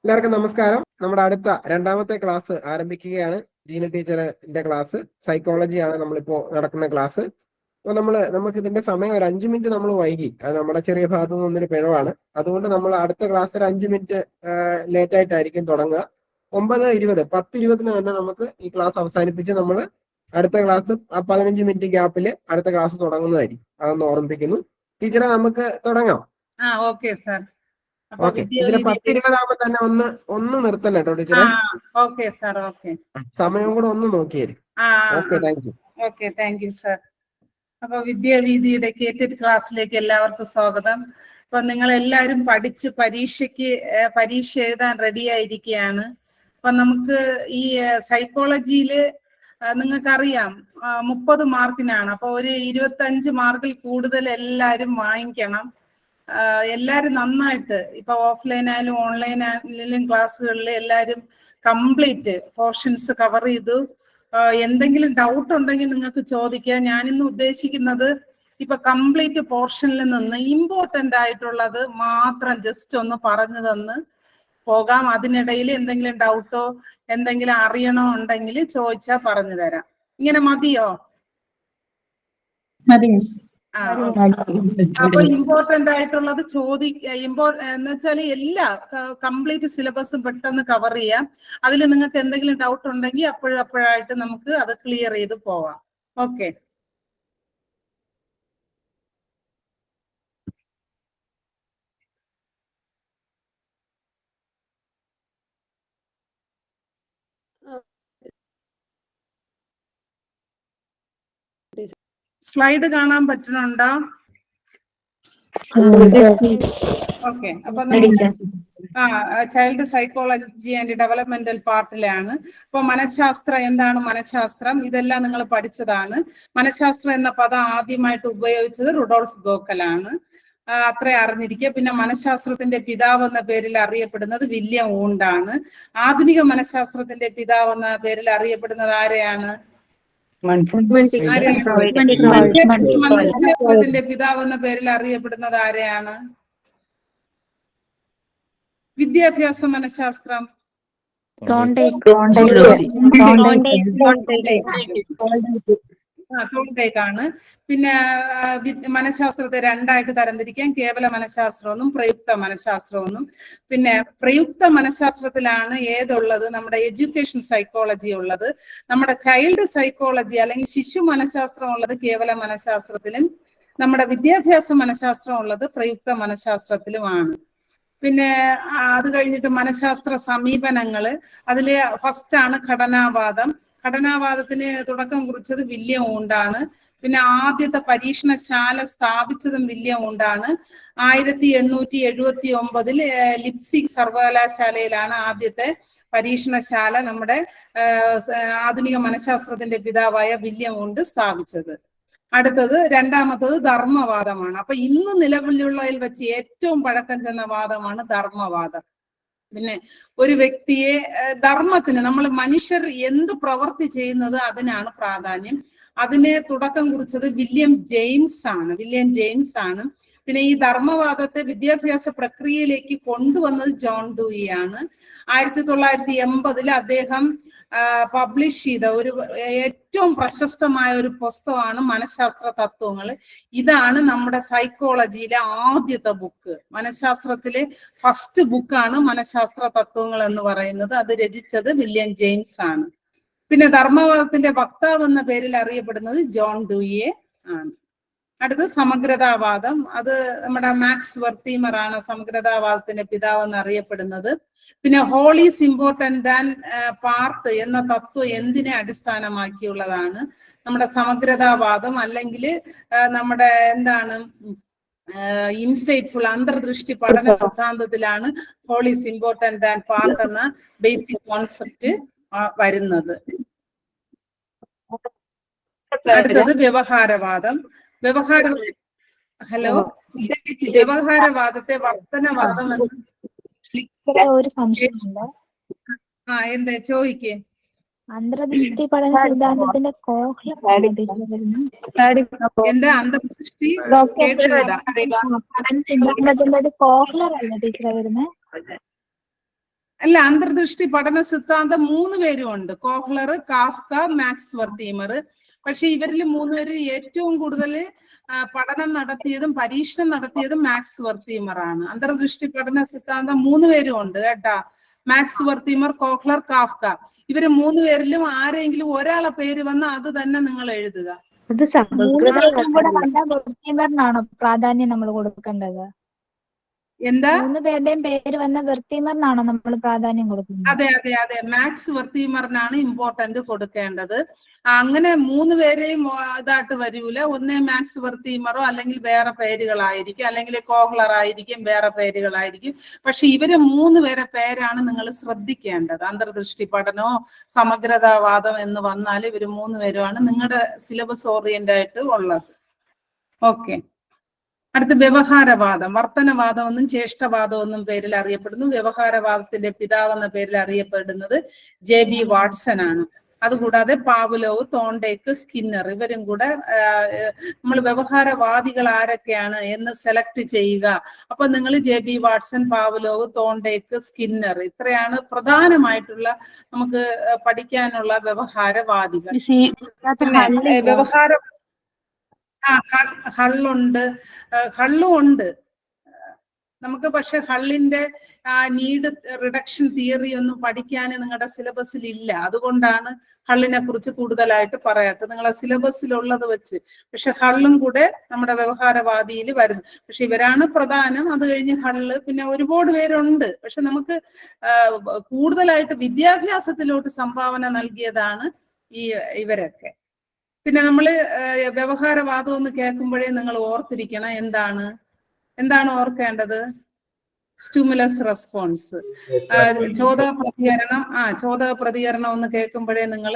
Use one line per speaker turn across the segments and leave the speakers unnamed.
എല്ലാവർക്കും നമസ്കാരം. നമ്മുടെ അടുത്ത രണ്ടാമത്തെ ക്ലാസ് ആരംഭിക്കുകയാണ്. ജീന ടീച്ചറിന്റെ ക്ലാസ് സൈക്കോളജിയാണ് നമ്മളിപ്പോ നടക്കുന്ന ക്ലാസ്. അപ്പൊ നമുക്ക് ഇതിന്റെ സമയം ഒരു 5 മിനിറ്റ് നമ്മൾ വൈകി. അത് നമ്മുടെ ചെറിയ ഭാഗത്തു നിന്നൊരു പിഴവാണ്. അതുകൊണ്ട് നമ്മൾ അടുത്ത ക്ലാസ് ഒരു 5 മിനിറ്റ് ലേറ്റ് ആയിട്ടായിരിക്കും തുടങ്ങുക. 9:20 10:20 തന്നെ നമുക്ക് ഈ ക്ലാസ് അവസാനിപ്പിച്ച് നമ്മൾ അടുത്ത ക്ലാസ് 15 മിനിറ്റ് ഗ്യാപ്പിൽ അടുത്ത ക്ലാസ് തുടങ്ങുന്നതായിരിക്കും. അതൊന്ന് ഓർമ്മിപ്പിക്കുന്നു. ടീച്ചറെ, നമുക്ക് തുടങ്ങാം.
Okay sir.
ഓക്കെ ടീച്ചറെ, 10:20 ആകുമ്പോ തന്നെ ഒന്ന് നിർത്തണം കേട്ടോ ടീച്ചറെ.
Okay sir. ഓക്കെ,
സമയം കൂടെ ഒന്ന് നോക്കിയേരും. Okay, thank you.
Okay, thank you sir. അപ്പൊ വിദ്യാവീതിയുടെ കേറ്റഡ് ക്ലാസ്സിലേക്ക് എല്ലാവർക്കും സ്വാഗതം. അപ്പൊ നിങ്ങൾ എല്ലാവരും പഠിച്ച് പരീക്ഷ എഴുതാൻ റെഡി ആയിരിക്കുകയാണ്. അപ്പൊ നമുക്ക് ഈ സൈക്കോളജിയില് നിങ്ങൾക്കറിയാം 30 മാർക്കിനാണ്. അപ്പൊ ഒരു 25 മാർക്കിൽ കൂടുതൽ എല്ലാവരും വാങ്ങിക്കണം. എല്ലാവരും നന്നായിട്ട് ഇപ്പൊ ഓഫ്ലൈൻ ആയാലും ഓൺലൈൻ ആയാലും ക്ലാസ്സുകളിൽ എല്ലാവരും കംപ്ലീറ്റ് പോർഷൻസ് കവർ ചെയ്തു. എന്തെങ്കിലും ഡൗട്ട് ഉണ്ടെങ്കിൽ നിങ്ങൾക്ക് ചോദിക്കാം. ഞാനിന്ന് ഉദ്ദേശിക്കുന്നത് ഇപ്പൊ കംപ്ലീറ്റ് പോർഷനിൽ നിന്ന് ഇമ്പോർട്ടന്റ് ആയിട്ടുള്ളത് മാത്രം ജസ്റ്റ് ഒന്ന് പറഞ്ഞു തന്ന് പോകാം. അതിനിടയിൽ എന്തെങ്കിലും ഡൗട്ടോ എന്തെങ്കിലും അറിയണോ ഉണ്ടെങ്കിൽ ചോദിച്ചാൽ പറഞ്ഞു തരാം. ഇങ്ങനെ മതിയോ? അപ്പൊ ഇമ്പോർട്ടന്റ് ആയിട്ടുള്ളത് എന്ന് വെച്ചാൽ എല്ലാ കംപ്ലീറ്റ് സിലബസും പെട്ടെന്ന് കവർ ചെയ്യാം. അതിൽ നിങ്ങൾക്ക് എന്തെങ്കിലും ഡൗട്ട് ഉണ്ടെങ്കിൽ അപ്പോഴായിട്ട് നമുക്ക് അത് ക്ലിയർ ചെയ്ത് പോവാം. ഓക്കെ. സ്ലൈഡ് കാണാൻ പറ്റുന്നുണ്ടോ? ഓക്കെ. അപ്പൊ ചൈൽഡ് സൈക്കോളജി ആൻഡ് ഡെവലപ്മെന്റൽ പാർട്ടിലാണ്. അപ്പൊ എന്താണ് മനഃശാസ്ത്രം, ഇതെല്ലാം നിങ്ങൾ പഠിച്ചതാണ്. മനഃശാസ്ത്രം എന്ന പദം ആദ്യമായിട്ട് ഉപയോഗിച്ചത് റുഡോൾഫ് ഗോക്കലാണ്. അത്ര അറിഞ്ഞിരിക്കുക. പിന്നെ മനഃശാസ്ത്രത്തിന്റെ പിതാവ് എന്ന പേരിൽ അറിയപ്പെടുന്നത് വില്യം വൂണ്ടാണ്. ആധുനിക മനഃശാസ്ത്രത്തിന്റെ പിതാവ് എന്ന പേരിൽ അറിയപ്പെടുന്നത് ആരെയാണ്? മനഃശാസ്ത്രത്തിന്റെ പിതാവ് എന്ന പേരിൽ അറിയപ്പെടുന്നത് ആരെയാണ്? വിദ്യാഭ്യാസ മനഃശാസ്ത്രം തോണ്ടേക്കാണ്. പിന്നെ മനഃശാസ്ത്രത്തെ രണ്ടായിട്ട് തരംതിരിക്കാം. കേവല മനഃശാസ്ത്രമെന്നും പ്രയുക്ത മനഃശാസ്ത്രമെന്നും. പിന്നെ പ്രയുക്ത മനഃശാസ്ത്രത്തിലാണ് ഏതുള്ളത്? നമ്മുടെ എഡ്യൂക്കേഷൻ സൈക്കോളജി ഉള്ളത്. നമ്മുടെ ചൈൽഡ് സൈക്കോളജി അല്ലെങ്കിൽ ശിശു മനഃശാസ്ത്രം ഉള്ളത് കേവല മനഃശാസ്ത്രത്തിലും നമ്മുടെ വിദ്യാഭ്യാസ മനഃശാസ്ത്രം ഉള്ളത് പ്രയുക്ത മനഃശാസ്ത്രത്തിലുമാണ്. പിന്നെ അത് കഴിഞ്ഞിട്ട് മനഃശാസ്ത്ര സമീപനങ്ങള്, അതില് ഫസ്റ്റ് ആണ് ഘടനാവാദം. ഘടനാവാദത്തിന് തുടക്കം കുറിച്ചത് വില്യം വൂണ്ടാണ്. പിന്നെ ആദ്യത്തെ പരീക്ഷണശാല സ്ഥാപിച്ചതും വില്യം വൂണ്ടാണ്. 1879 ലിപ്സിക് സർവകലാശാലയിലാണ് ആദ്യത്തെ പരീക്ഷണശാല നമ്മുടെ ആധുനിക മനഃശാസ്ത്രത്തിന്റെ പിതാവായ വില്യം വൂണ്ട് സ്ഥാപിച്ചത്. രണ്ടാമത്തത് ധർമ്മവാദമാണ്. അപ്പൊ ഇന്ന് നിലവിലുള്ളതിൽ വെച്ച് ഏറ്റവും പഴക്കം ചെന്ന വാദമാണ് ധർമ്മവാദം. പിന്നെ ഒരു വ്യക്തിയെ ധർമ്മത്തിന്, നമ്മൾ മനുഷ്യർ എന്ത് പ്രവൃത്തി ചെയ്യുന്നത് അതിനാണ് പ്രാധാന്യം. അതിന് തുടക്കം കുറിച്ചത് വില്യം ജെയിംസ് ആണ്. പിന്നെ ഈ ധർമ്മവാദത്തെ വിദ്യാഭ്യാസ പ്രക്രിയയിലേക്ക് കൊണ്ടുവന്നത് ജോൺ ഡൂയി ആണ്. 1980 അദ്ദേഹം പബ്ലിഷ് ചെയ്ത ഒരു ഏറ്റവും പ്രശസ്തമായ ഒരു പുസ്തകമാണ് മനഃശാസ്ത്ര തത്വങ്ങൾ. ഇതാണ് നമ്മുടെ സൈക്കോളജിയിലെ ആദ്യത്തെ ബുക്ക്. മനഃശാസ്ത്രത്തിലെ ഫസ്റ്റ് ബുക്കാണ് മനഃശാസ്ത്ര തത്വങ്ങൾ എന്ന് പറയുന്നത്. അത് രചിച്ചത് വില്യം ജെയിംസ് ആണ്. പിന്നെ ധർമ്മവാദത്തിന്റെ വക്താവ് എന്ന പേരിൽ അറിയപ്പെടുന്നത് ജോൺ ഡൂയിയെ ആണ്. സമഗ്രതാവാദം. അത് നമ്മുടെ മാക്സ് വെർത്തീമർ ആണ് സമഗ്രതാവാദത്തിന്റെ പിതാവ് എന്ന് അറിയപ്പെടുന്നത്. പിന്നെ whole is important than part എന്ന തത്വം എന്തിനെ അടിസ്ഥാനമാക്കിയുള്ളതാണ്? നമ്മുടെ സമഗ്രതാവാദം അല്ലെങ്കിൽ നമ്മുടെ ഇൻസൈറ്റ്ഫുൾ അന്തർദൃഷ്ടി പഠന സിദ്ധാന്തത്തിലാണ് whole is important than part എന്ന ബേസിക് കോൺസെപ്റ്റ് വരുന്നത്. വ്യവഹാരവാദം. വ്യവഹാരവാദത്തെ വർത്തനവാദം
ഒരു സംശയമുണ്ട്.
എന്താ ചോദിക്കേ?
അന്തർദൃഷ്ടി പഠന സിദ്ധാന്തത്തിന്റെ
എന്താ അന്തർദൃഷ്ടി
സിദ്ധാന്തത്തിന്റെ കോഹ്ലർ അല്ല ടീച്ചറെ വരുന്നത്?
അല്ല, അന്തർദൃഷ്ടി പഠന സിദ്ധാന്തം 3 പേരും ഉണ്ട്. Kohler, Koffka, Max Wertheimer. പക്ഷെ ഇവരിൽ 3 പേരിൽ ഏറ്റവും കൂടുതൽ പഠനം നടത്തിയതും പരീക്ഷണം നടത്തിയതും മാക്സ് വർത്തീമർ ആണ്. അന്തർദൃഷ്ടി പഠന സിദ്ധാന്തം 3 പേരും ഉണ്ട് കേട്ടാ. Max Wertheimer, Kohler, Koffka. ഇവര് 3 പേരിലും ആരെങ്കിലും ഒരാളെ പേര് വന്ന് അത് തന്നെ നിങ്ങൾ എഴുതുക.
3 പേരും കൂടെ വന്ന വർത്തീമറിനാണോ പ്രാധാന്യം നമ്മൾ കൊടുക്കേണ്ടത്?
എന്താ?
3 പേരുടെയും പേര് വന്ന വർത്തീമറിനാണോ നമ്മൾ പ്രാധാന്യം കൊടുക്കുന്നത്?
അതെ അതെ അതെ, മാക്സ് വർത്തീമറിനാണ് ഇമ്പോർട്ടന്റ് കൊടുക്കേണ്ടത്. അങ്ങനെ 3 പേരെയും ഇതായിട്ട് വരൂല. ഒന്നേ മാക്സ് വർത്തീമറോ അല്ലെങ്കിൽ വേറെ പേരുകളായിരിക്കും, അല്ലെങ്കിൽ കോഹ്ലർ ആയിരിക്കും, വേറെ പേരുകളായിരിക്കും. പക്ഷെ ഇവര് 3 പേരെ പേരാണ് നിങ്ങൾ ശ്രദ്ധിക്കേണ്ടത്. അന്തർദൃഷ്ടി പഠനമോ സമഗ്രതാവാദം എന്ന് വന്നാൽ ഇവര് 3 പേരുമാണ് നിങ്ങളുടെ സിലബസ് ഓറിയന്റ് ആയിട്ട് ഉള്ളത്. ഓക്കെ. അടുത്ത വ്യവഹാരവാദം. വർത്തനവാദം എന്നും ചേഷ്ടവാദം എന്നും പേരിൽ അറിയപ്പെടുന്നു. വ്യവഹാരവാദത്തിന്റെ പിതാവ് എന്ന പേരിൽ അറിയപ്പെടുന്നത് JB വാട്സൺ ആണ്. അതുകൂടാതെ പാവ്ലോവ്, തോണ്ടേക്ക്, സ്കിന്നർ ഇവരും കൂടെ നമ്മൾ വ്യവഹാരവാദികൾ ആരൊക്കെയാണ് എന്ന് സെലക്ട് ചെയ്യുക. അപ്പൊ നിങ്ങൾ JB Watson, Pavlov, Thorndike, Skinner ഇത്രയാണ് പ്രധാനമായിട്ടുള്ള നമുക്ക് പഠിക്കാനുള്ള വ്യവഹാരവാദികൾ. പിന്നെ വ്യവഹാര ഹള്ളുണ്ട്, ഹള്ളും ഉണ്ട് നമുക്ക്. പക്ഷെ ഹള്ളിന്റെ നീഡ് റിഡക്ഷൻ തിയറി ഒന്നും പഠിക്കാൻ നിങ്ങളുടെ സിലബസിൽ ഇല്ല. അതുകൊണ്ടാണ് ഹള്ളിനെ കുറിച്ച് കൂടുതലായിട്ട് പറയാത്തത്, നിങ്ങളെ സിലബസിലുള്ളത് വെച്ച്. പക്ഷെ ഹള്ളും കൂടെ നമ്മുടെ വ്യവഹാരവാദിയിൽ വരുന്നു. പക്ഷെ ഇവരാണ് പ്രധാനം. അത് കഴിഞ്ഞ് ഹള്ള്, പിന്നെ ഒരുപാട് പേരുണ്ട്. പക്ഷെ നമുക്ക് കൂടുതലായിട്ട് വിദ്യാഭ്യാസത്തിലോട്ട് സംഭാവന നൽകിയതാണ് ഇവരൊക്കെ. പിന്നെ നമ്മള് വ്യവഹാരവാദം എന്ന് കേൾക്കുമ്പോഴേ നിങ്ങൾ ഓർത്തിരിക്കണം എന്താണ് ഓർക്കേണ്ടത്? സ്റ്റിമുലസ് റെസ്പോൺസ്, ചോദക പ്രതികരണം എന്ന് കേൾക്കുമ്പോഴേ നിങ്ങൾ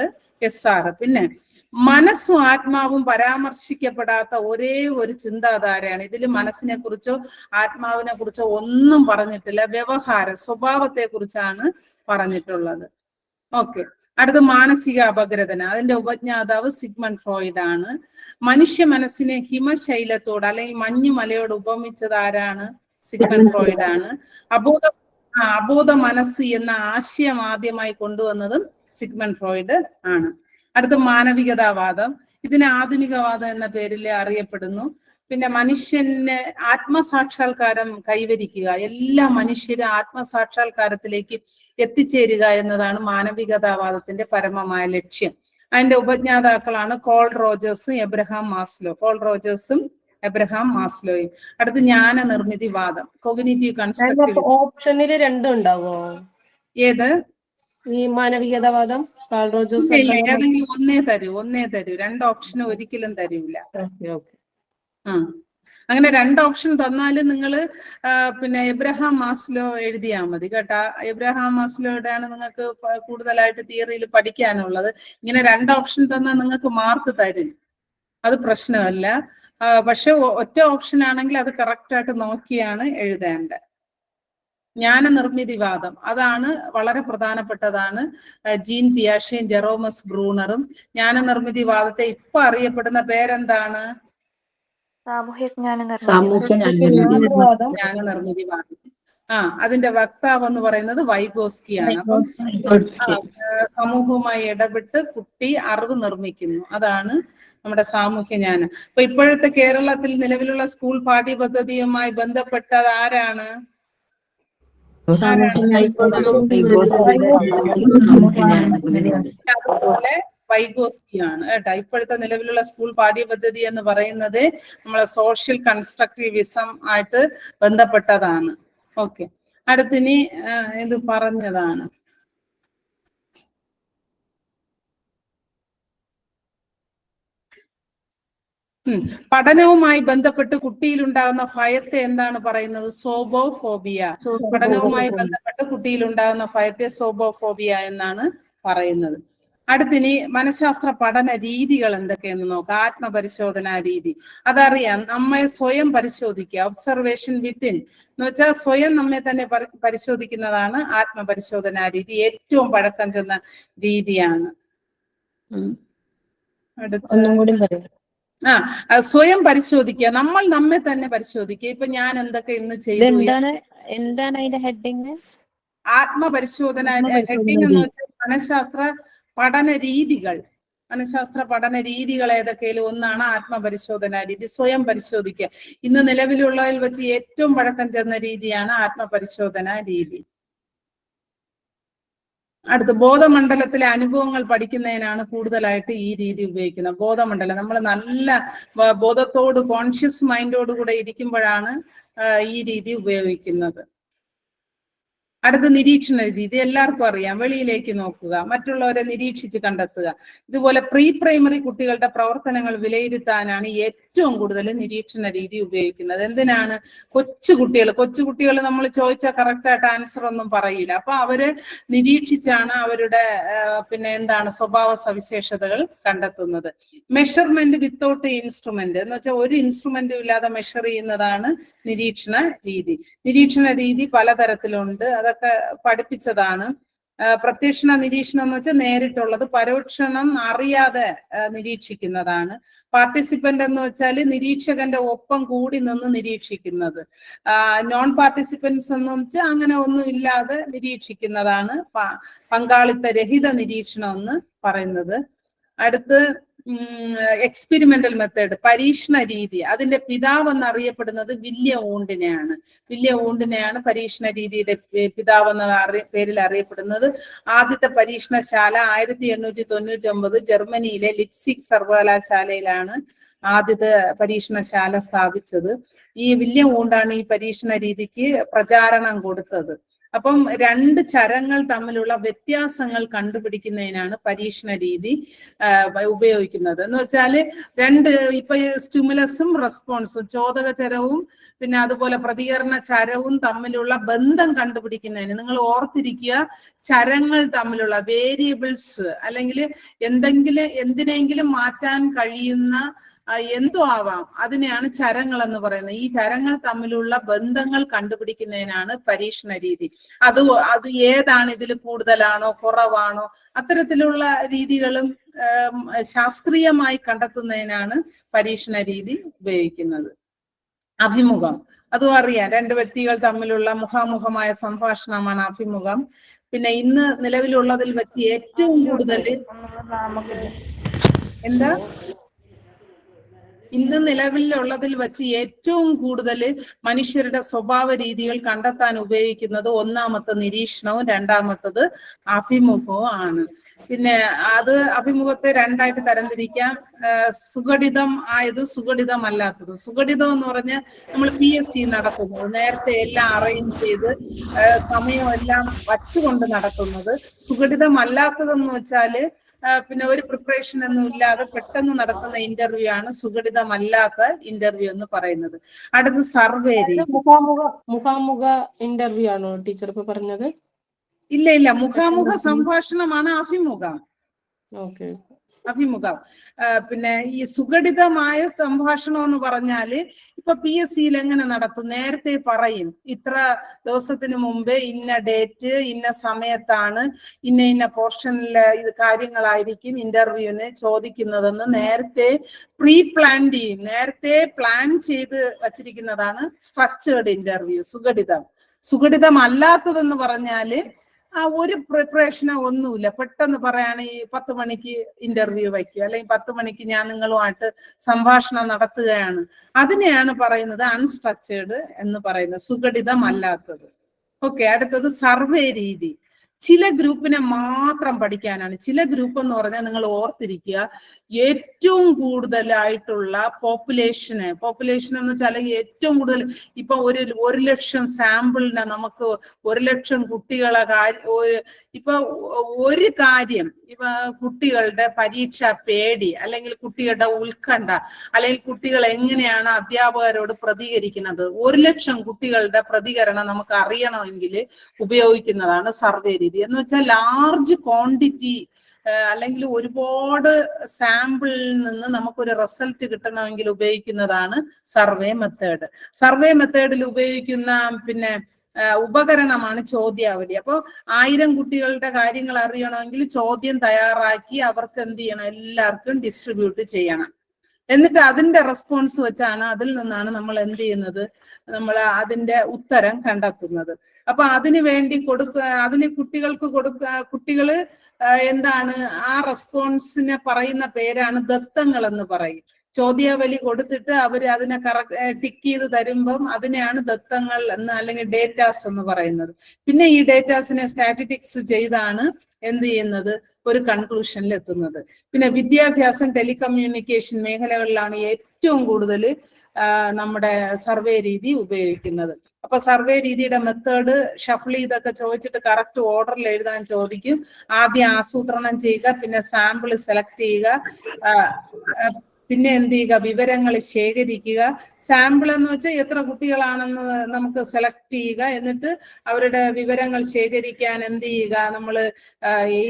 SR. പിന്നെ മനസ്സും ആത്മാവും പരാമർശിക്കപ്പെടാത്ത ഒരേ ഒരു ചിന്താധാരയാണ്. ഇതിൽ മനസ്സിനെ കുറിച്ചോ ആത്മാവിനെ കുറിച്ചോ ഒന്നും പറഞ്ഞിട്ടില്ല. വ്യവഹാര സ്വഭാവത്തെ കുറിച്ചാണ് പറഞ്ഞിട്ടുള്ളത്. ഓക്കെ. അടുത്ത മാനസിക അപഗ്രഥന. അതിന്റെ ഉപജ്ഞാതാവ് സിഗ്മണ്ട് ഫ്രോയിഡ് ആണ്. മനുഷ്യ മനസ്സിനെ ഹിമശൈലത്തോട് അല്ലെങ്കിൽ മഞ്ഞുമലയോട് ഉപമിച്ചത് ആരാണ്? സിഗ്മണ്ട് ഫ്രോയിഡ് ആണ്. അബോധ മനസ്സ് എന്ന ആശയം ആദ്യമായി കൊണ്ടുവന്നതും സിഗ്മണ്ട് ഫ്രോയിഡ് ആണ്. അടുത്ത മാനവികതാവാദം. ഇതിന് ആധുനികവാദം എന്ന പേരിൽ അറിയപ്പെടുന്നു. പിന്നെ മനുഷ്യന് ആത്മസാക്ഷാത്കാരം കൈവരിക്കുക, എല്ലാ മനുഷ്യരും ആത്മസാക്ഷാത്കാരത്തിലേക്ക് എത്തിച്ചേരുക എന്നതാണ് മാനവികതാവാദത്തിന്റെ പരമമായ ലക്ഷ്യം. അതിന്റെ ഉപജ്ഞാതാക്കളാണ് കോൾ റോജേഴ്സും എബ്രഹാം മാസ്ലോയും. അടുത്ത് ജ്ഞാന നിർമ്മിതിവാദം, കോഗ്നിറ്റീവ് കൺസ്ട്രക്റ്റിവിസം.
ഓപ്ഷനിൽ രണ്ടും ഉണ്ടാവോ?
ഏത്?
ഈ മാനവികതാവാദം, കാൾ റോജേഴ്സ്?
ഏതെങ്കിലും ഒന്നേ തരൂ. 2 ഓപ്ഷൻ ഒരിക്കലും തരൂല. അങ്ങനെ 2 ഓപ്ഷൻ തന്നാലും നിങ്ങൾ പിന്നെ എബ്രഹാം മാസ്ലോ എഴുതിയാൽ മതി കേട്ടാ. എബ്രഹാം മാസ്ലോയുടെയാണ് നിങ്ങൾക്ക് കൂടുതലായിട്ട് തിയറിയിൽ പഠിക്കാനുള്ളത്. ഇങ്ങനെ 2 ഓപ്ഷൻ തന്നാൽ നിങ്ങൾക്ക് മാർക്ക് തരും, അത് പ്രശ്നമല്ല. പക്ഷെ ഒറ്റ ഓപ്ഷൻ ആണെങ്കിൽ അത് കറക്റ്റായിട്ട് നോക്കിയാണ് എഴുതേണ്ടത്. ജ്ഞാന നിർമ്മിതിവാദം അതാണ് വളരെ പ്രധാനപ്പെട്ടതാണ്. ജീൻ പിയാഷയും ജെറോമസ് ബ്രൂണറും. ജ്ഞാന നിർമ്മിതിവാദത്തെ ഇപ്പൊ അറിയപ്പെടുന്ന പേരെന്താണ്? ജ്ഞാന നിർമ്മിതിവാദം. അതിന്റെ വക്താവ് എന്ന് പറയുന്നത് വൈഗോസ്കിയാണ്. അപ്പം സമൂഹവുമായി ഇടപെട്ട് കുട്ടി അറിവ് നിർമ്മിക്കുന്നു, അതാണ് നമ്മുടെ സാമൂഹ്യ ജ്ഞാനം. അപ്പൊ ഇപ്പോഴത്തെ കേരളത്തിൽ നിലവിലുള്ള സ്കൂൾ പാഠ്യപദ്ധതിയുമായി ബന്ധപ്പെട്ടത് ആരാണ്? അതുപോലെ വൈഗോസ്കിയാണ് കേട്ടോ. ഇപ്പോഴത്തെ നിലവിലുള്ള സ്കൂൾ പാഠ്യപദ്ധതി എന്ന് പറയുന്നത് നമ്മളെ സോഷ്യൽ കൺസ്ട്രക്റ്റിവിസം ആയിട്ട് ബന്ധപ്പെട്ടതാണ്. ഓക്കെ. അടുത്തിനി ഇത് പറഞ്ഞതാണ് പഠനവുമായി ബന്ധപ്പെട്ട് കുട്ടിയിലുണ്ടാകുന്ന ഭയത്തെ എന്താണ് പറയുന്നത്? സോബോഫോബിയ. പഠനവുമായി ബന്ധപ്പെട്ട് കുട്ടിയിലുണ്ടാകുന്ന ഭയത്തെ സോബോഫോബിയ എന്നാണ് പറയുന്നത്. അടുത്തിനി മനഃശാസ്ത്ര പഠന രീതികൾ എന്തൊക്കെയെന്ന് നോക്കാം. ആത്മപരിശോധനാ രീതി അതറിയാം. നമ്മെ സ്വയം പരിശോധിക്കുക, ഒബ്സർവേഷൻ വിത്തിൻ എന്ന് വെച്ചാൽ സ്വയം നമ്മെ തന്നെ പരിശോധിക്കുന്നതാണ് ആത്മപരിശോധനാ രീതി. ഏറ്റവും പഴക്കം ചെന്ന രീതിയാണ്. സ്വയം പരിശോധിക്കുക, നമ്മൾ നമ്മെ തന്നെ പരിശോധിക്കുക. ഇപ്പൊ ഞാൻ എന്തൊക്കെ ഇന്ന് ചെയ്തു.
എന്താണ് അതിന്റെ ഹെഡിങ്?
ആത്മപരിശോധന ഹെഡിങ് എന്ന് വെച്ചാൽ മനഃശാസ്ത്ര പഠന രീതികൾ ഏതൊക്കെയും ഒന്നാണ് ആത്മപരിശോധനാ രീതി. സ്വയം പരിശോധിക്കുക. ഇന്ന് നിലവിലുള്ളതിൽ വെച്ച് ഏറ്റവും പഴക്കം ചെന്ന രീതിയാണ് ആത്മപരിശോധനാ രീതി. അടുത്ത് ബോധമണ്ഡലത്തിലെ അനുഭവങ്ങൾ പഠിക്കുന്നതിനാണ് കൂടുതലായിട്ട് ഈ രീതി ഉപയോഗിക്കുന്നത്. ബോധമണ്ഡലം നമ്മൾ നല്ല ബോധത്തോട് കോൺഷ്യസ് മൈൻഡോട് കൂടെ ഇരിക്കുമ്പോഴാണ് ഈ രീതി ഉപയോഗിക്കുന്നത്. അടുത്ത നിരീക്ഷണ രീതി. ഇത് എല്ലാവർക്കും അറിയാം. വെളിയിലേക്ക് നോക്കുക, മറ്റുള്ളവരെ നിരീക്ഷിച്ച് കണ്ടെത്തുക. ഇതുപോലെ പ്രീ പ്രൈമറി കുട്ടികളുടെ പ്രവർത്തനങ്ങൾ വിലയിരുത്താനാണ് ഏറ്റവും കൂടുതൽ നിരീക്ഷണ രീതി ഉപയോഗിക്കുന്നത്. എന്തിനാണ്? കൊച്ചുകുട്ടികൾ നമ്മൾ ചോദിച്ചാൽ കറക്റ്റായിട്ട് ആൻസർ ഒന്നും പറയില്ല. അപ്പൊ അവര് നിരീക്ഷിച്ചാണ് അവരുടെ സ്വഭാവ സവിശേഷതകൾ കണ്ടെത്തുന്നത്. മെഷർമെന്റ് വിത്തൗട്ട് ഇൻസ്ട്രുമെന്റ് എന്ന് വെച്ചാൽ ഒരു ഇൻസ്ട്രുമെന്റും ഇല്ലാതെ മെഷർ ചെയ്യുന്നതാണ് നിരീക്ഷണ രീതി. നിരീക്ഷണ രീതി പലതരത്തിലുണ്ട്. അതൊക്കെ പഠിപ്പിച്ചതാണ്. പ്രത്യക്ഷണ നിരീക്ഷണം എന്ന് വെച്ചാൽ നേരിട്ടുള്ളത്. പരോക്ഷണം അറിയാതെ നിരീക്ഷിക്കുന്നതാണ്. പാർട്ടിസിപ്പന്റ് എന്ന് വെച്ചാൽ നിരീക്ഷകന്റെ ഒപ്പം കൂടി നിന്ന് നിരീക്ഷിക്കുന്നത്. നോൺ പാർട്ടിസിപ്പൻസ് എന്ന് വെച്ചാൽ അങ്ങനെ ഒന്നും ഇല്ലാതെ നിരീക്ഷിക്കുന്നതാണ് പങ്കാളിത്ത രഹിത നിരീക്ഷണം എന്ന് പറയുന്നത്. അടുത്ത് എക്സ്പെരിമെന്റൽ മെത്തേഡ്, പരീക്ഷണ രീതി. അതിന്റെ പിതാവ് എന്നറിയപ്പെടുന്നത് വില്യം ഊണ്ടിനെയാണ് പരീക്ഷണ രീതിയുടെ പിതാവ് എന്ന പേരിൽ അറിയപ്പെടുന്നത്. ആദ്യത്തെ പരീക്ഷണശാല 1899 ജർമ്മനിയിലെ ലിപ്സിക് സർവകലാശാലയിലാണ് ആദ്യത്തെ പരീക്ഷണശാല സ്ഥാപിച്ചത്. ഈ വില്യം ഊണ്ടാണ് ഈ പരീക്ഷണ രീതിക്ക് പ്രചാരണം കൊടുത്തത്. അപ്പം രണ്ട് ചരങ്ങൾ തമ്മിലുള്ള വ്യത്യാസങ്ങൾ കണ്ടുപിടിക്കുന്നതിനാണ് പരീക്ഷണ രീതി ഉപയോഗിക്കുന്നത്. എന്ന് വെച്ചാല് ഇപ്പൊ സ്റ്റിമുലസും റെസ്പോൺസും, ചോദക ചരവും പിന്നെ അതുപോലെ പ്രതികരണ ചരവും തമ്മിലുള്ള ബന്ധം കണ്ടുപിടിക്കുന്നതിന് നിങ്ങൾ ഓർത്തിരിക്കുക, ചരങ്ങൾ തമ്മിലുള്ള വേരിയബിൾസ് അല്ലെങ്കിൽ എന്തിനെങ്കിലും മാറ്റാൻ കഴിയുന്ന എന്തോ ആവാം, അതിനെയാണ് ചരങ്ങൾ എന്ന് പറയുന്നത്. ഈ ചരങ്ങൾ തമ്മിലുള്ള ബന്ധങ്ങൾ കണ്ടുപിടിക്കുന്നതിനാണ് പരീക്ഷണ രീതി. അത് ഏതാണ്, ഇതിൽ കൂടുതലാണോ കുറവാണോ, അത്തരത്തിലുള്ള രീതികളും ശാസ്ത്രീയമായി കണ്ടെത്തുന്നതിനാണ് പരീക്ഷണ രീതി ഉപയോഗിക്കുന്നത്. അഭിമുഖം, അതും അറിയാം. രണ്ട് വ്യക്തികൾ തമ്മിലുള്ള മുഖാമുഖമായ സംഭാഷണമാണ് അഭിമുഖം. പിന്നെ ഇന്ന് നിലവിലുള്ളതിൽ വെച്ച് ഏറ്റവും കൂടുതൽ മനുഷ്യരുടെ സ്വഭാവ രീതികൾ കണ്ടെത്താൻ ഉപയോഗിക്കുന്നത് ഒന്നാമത്തെ നിരീക്ഷണവും രണ്ടാമത്തത് അഭിമുഖവും ആണ്. പിന്നെ അഭിമുഖത്തെ രണ്ടായിട്ട് തരംതിരിക്കാം. സുഘടിതം ആയതും സുഘടിതമല്ലാത്തതും. സുഘടിതം എന്ന് പറഞ്ഞാൽ നമ്മൾ PSC നടത്തുന്നത്, നേരത്തെ എല്ലാം അറേഞ്ച് ചെയ്ത് സമയമെല്ലാം വച്ചുകൊണ്ട് നടത്തുന്നത്. സുഘടിതമല്ലാത്തതെന്ന് വെച്ചാല് പിന്നെ ഒരു പ്രിപ്പറേഷൻ ഒന്നും ഇല്ലാതെ പെട്ടെന്ന് നടത്തുന്ന ഇന്റർവ്യൂ ആണ് സുഘടിതമല്ലാത്ത ഇന്റർവ്യൂ എന്ന് പറയുന്നത്. അടുത്ത് സർവേ രീതി.
മുഖാമുഖ ഇന്റർവ്യൂ ആണോ ടീച്ചർ ഇപ്പൊ പറഞ്ഞത്?
ഇല്ല, മുഖാമുഖ സംഭാഷണമാണ് അഭിമുഖം. പിന്നെ ഈ സുഘടിതമായ സംഭാഷണം എന്ന് പറഞ്ഞാല് ഇപ്പൊ PSCയിൽ എങ്ങനെ നടത്തും? നേരത്തെ പറയും, ഇത്ര ദിവസത്തിന് മുമ്പേ ഇന്ന ഡേറ്റ് ഇന്ന സമയത്താണ് ഇന്ന പോർഷനിലെ ഇത് കാര്യങ്ങളായിരിക്കും ഇന്റർവ്യൂവിന് ചോദിക്കുന്നതെന്ന് നേരത്തെ പ്ലാൻ ചെയ്ത് വച്ചിരിക്കുന്നതാണ് സ്ട്രക്ചേർഡ് ഇന്റർവ്യൂ. സുഘടിതമല്ലാത്തതെന്ന് പറഞ്ഞാല് ഒരു പ്രിപ്പറേഷനോ ഒന്നുമില്ല, പെട്ടെന്ന് പറയാണ് ഈ 10 മണിക്ക് ഇന്റർവ്യൂ വയ്ക്കുക, അല്ലെങ്കിൽ 10 മണിക്ക് ഞാൻ നിങ്ങളുമായിട്ട് സംഭാഷണം നടത്തുകയാണ്. അതിനെയാണ് പറയുന്നത് അൺസ്ട്രക്ചേർഡ് എന്ന് പറയുന്നത്, സുഘടിതമല്ലാത്തത്. ഓക്കെ, അടുത്തത് സർവേ രീതി. ചില ഗ്രൂപ്പിനെ മാത്രം പഠിക്കാനാണ്. ചില ഗ്രൂപ്പ് എന്ന് പറഞ്ഞാൽ നിങ്ങൾ ഓർത്തിരിക്കുക, ഏറ്റവും കൂടുതലായിട്ടുള്ള പോപ്പുലേഷൻ എന്ന് വെച്ചാൽ ഏറ്റവും കൂടുതൽ ഇപ്പൊ 1,00,000 സാമ്പിളിനെ നമുക്ക് 1,00,000 കുട്ടികളെ ഇപ്പൊ ഒരു കാര്യം, ഇപ്പൊ കുട്ടികളുടെ പരീക്ഷ പേടി അല്ലെങ്കിൽ കുട്ടികളുടെ ഉത്കണ്ഠ അല്ലെങ്കിൽ കുട്ടികൾ എങ്ങനെയാണ് അധ്യാപകരോട് പ്രതികരിക്കുന്നത്, 1,00,000 കുട്ടികളുടെ പ്രതികരണം നമുക്ക് അറിയണമെങ്കിൽ ഉപയോഗിക്കുന്നതാണ് സർവേ രീതി. എന്ന് വെച്ചാൽ ലാർജ് ക്വാണ്ടിറ്റി അല്ലെങ്കിൽ ഒരുപാട് സാമ്പിളിൽ നിന്ന് നമുക്കൊരു റിസൾട്ട് കിട്ടണമെങ്കിൽ ഉപയോഗിക്കുന്നതാണ് സർവേ മെത്തേഡ്. സർവേ മെത്തേഡിൽ ഉപയോഗിക്കുന്ന പിന്നെ ഉപകരണമാണ് ചോദ്യാവലി. അപ്പോൾ 1000 കുട്ടികളുടെ കാര്യങ്ങൾ അറിയണമെങ്കിൽ ചോദ്യം തയ്യാറാക്കി അവർക്ക് എന്ത് ചെയ്യണം, എല്ലാവർക്കും ഡിസ്ട്രിബ്യൂട്ട് ചെയ്യണം. എന്നിട്ട് അതിന്റെ റെസ്പോൺസ് വെച്ചാണ്, അതിൽ നിന്നാണ് നമ്മൾ എന്ത് ചെയ്യുന്നത്, നമ്മൾ അതിന്റെ ഉത്തരം കണ്ടെത്തുന്നത്. അപ്പൊ അതിനു വേണ്ടി അതിന് കുട്ടികള് എന്താണ് ആ റെസ്പോൺസിനെ പറയുന്ന പേരാണ് ദത്തങ്ങൾ എന്ന് പറയും. ചോദ്യാവലി കൊടുത്തിട്ട് അവര് അതിനെ ടിക്ക് ചെയ്ത് തരുമ്പം അതിനെയാണ് ദത്തങ്ങൾ എന്ന് അല്ലെങ്കിൽ ഡേറ്റാസ് എന്ന് പറയുന്നത്. പിന്നെ ഈ ഡേറ്റാസിനെ സ്റ്റാറ്റിസ്റ്റിക്സ് ചെയ്താണ് എന്ത് ചെയ്യുന്നത്, ഒരു കൺക്ലൂഷനിൽ എത്തുന്നത്. പിന്നെ വിദ്യാഭ്യാസം, ടെലികമ്മ്യൂണിക്കേഷൻ മേഖലകളിലാണ് ഏറ്റവും കൂടുതൽ നമ്മുടെ സർവേ രീതി ഉപയോഗിക്കുന്നത്. അപ്പൊ സർവേ രീതിയുടെ മെത്തേഡ് ഷഫിൾ ചെയ്തൊക്കെ ചോദിച്ചിട്ട് കറക്റ്റ് ഓർഡറിൽ എഴുതാൻ ചോദിക്കും. ആദ്യം ആസൂത്രണം ചെയ്യുക, പിന്നെ സാമ്പിൾ സെലക്ട് ചെയ്യുക, പിന്നെ എന്ത് ചെയ്യുക, വിവരങ്ങൾ ശേഖരിക്കുക. സാമ്പിൾ എന്ന് വെച്ചാൽ എത്ര കുട്ടികളാണെന്ന് നമുക്ക് സെലക്ട് ചെയ്യുക, എന്നിട്ട് അവരുടെ വിവരങ്ങൾ ശേഖരിക്കാൻ എന്ത് ചെയ്യുക, നമ്മൾ ഈ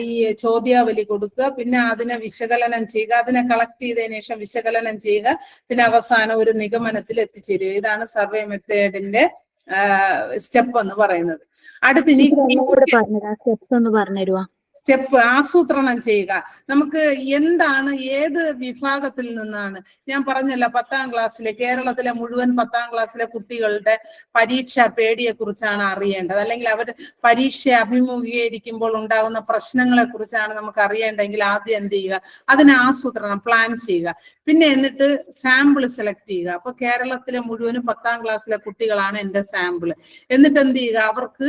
ചോദ്യാവലി കൊടുക്കുക, പിന്നെ അതിനെ വിശകലനം ചെയ്യുക, അതിനെ കളക്ട് ചെയ്തതിനു ശേഷം വിശകലനം ചെയ്യുക, പിന്നെ അവസാനം ഒരു നിഗമനത്തിൽ എത്തിച്ചേരുക. ഇതാണ് സർവേ മെത്തേഡിന്റെ സ്റ്റെപ്പ് എന്ന് പറയുന്നത്. അടുത്തിനി
സ്റ്റെപ്സ് ഒന്ന് പറഞ്ഞുതരുവാ?
സ്റ്റെപ്പ് ആസൂത്രണം ചെയ്യുക. നമുക്ക് എന്താണ്, ഏത് വിഭാഗത്തിൽ നിന്നാണ്, ഞാൻ പറഞ്ഞല്ലോ 10ാം ക്ലാസ്സിലെ കേരളത്തിലെ മുഴുവൻ 10ാം ക്ലാസ്സിലെ കുട്ടികളുടെ പരീക്ഷ പേടിയെ കുറിച്ചാണ് അറിയേണ്ടത്, അല്ലെങ്കിൽ അവർ പരീക്ഷ അഭിമുഖീകരിക്കുമ്പോൾ ഉണ്ടാകുന്ന പ്രശ്നങ്ങളെ കുറിച്ചാണ് നമുക്ക് അറിയേണ്ടെങ്കിൽ ആദ്യം എന്ത് ചെയ്യുക, അതിനെ ആസൂത്രണം പ്ലാൻ ചെയ്യുക. പിന്നെ എന്നിട്ട് സാമ്പിൾ സെലക്ട് ചെയ്യുക. അപ്പൊ കേരളത്തിലെ മുഴുവനും 10ാം ക്ലാസ്സിലെ കുട്ടികളാണ് എന്റെ സാമ്പിൾ. എന്നിട്ട് എന്ത് ചെയ്യുക, അവർക്ക്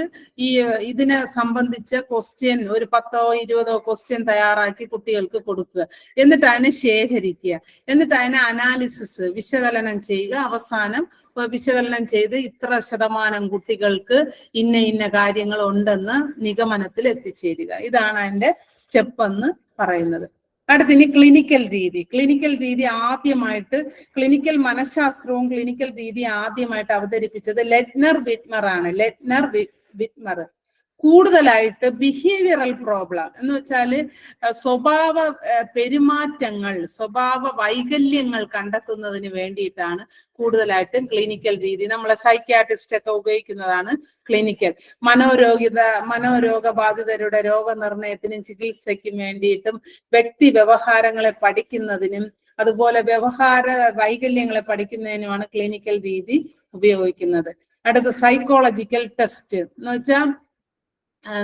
ഇതിനെ സംബന്ധിച്ച ക്വസ്റ്റ്യൻ ഒരു 10ഓ 20ഓ ക്വസ്റ്റ്യൻ തയ്യാറാക്കി കുട്ടികൾക്ക് കൊടുക്കുക. എന്നിട്ട് അതിനെ ശേഖരിക്കുക, എന്നിട്ട് അതിനെ അനാലിസിസ് വിശകലനം ചെയ്യുക. അവസാനം വിശകലനം ചെയ്ത് ഇത്ര ശതമാനം കുട്ടികൾക്ക് ഇന്ന കാര്യങ്ങൾ ഉണ്ടെന്ന് നിഗമനത്തിൽ എത്തിച്ചേരുക. ഇതാണ് അതിന്റെ സ്റ്റെപ്പ് എന്ന് പറയുന്നത്. അടുത്തിനി ക്ലിനിക്കൽ രീതി. ക്ലിനിക്കൽ രീതി ആദ്യമായിട്ട്, ക്ലിനിക്കൽ മനഃശാസ്ത്രവും ക്ലിനിക്കൽ രീതി ആദ്യമായിട്ട് അവതരിപ്പിച്ചത് ലെറ്റ്നർ വിറ്റ്മർ ആണ്. ലെറ്റ്നർ വിറ്റ്മർ കൂടുതലായിട്ട് ബിഹേവിയറൽ പ്രോബ്ലം എന്ന് വെച്ചാല് സ്വഭാവ പെരുമാറ്റങ്ങൾ, സ്വഭാവ വൈകല്യങ്ങൾ കണ്ടെത്തുന്നതിന് വേണ്ടിയിട്ടാണ് കൂടുതലായിട്ടും ക്ലിനിക്കൽ രീതി. നമ്മളെ സൈക്യാട്രിസ്റ്റ് ഒക്കെ ഉപയോഗിക്കുന്നതാണ് ക്ലിനിക്കൽ. മനോരോഗബാധിതരുടെ രോഗനിർണയത്തിനും ചികിത്സയ്ക്കും വേണ്ടിയിട്ടും വ്യക്തി വ്യവഹാരങ്ങളെ പഠിക്കുന്നതിനും അതുപോലെ വ്യവഹാര വൈകല്യങ്ങളെ പഠിക്കുന്നതിനുമാണ് ക്ലിനിക്കൽ രീതി ഉപയോഗിക്കുന്നത്. അടുത്ത സൈക്കോളജിക്കൽ ടെസ്റ്റ് എന്ന് വെച്ചാൽ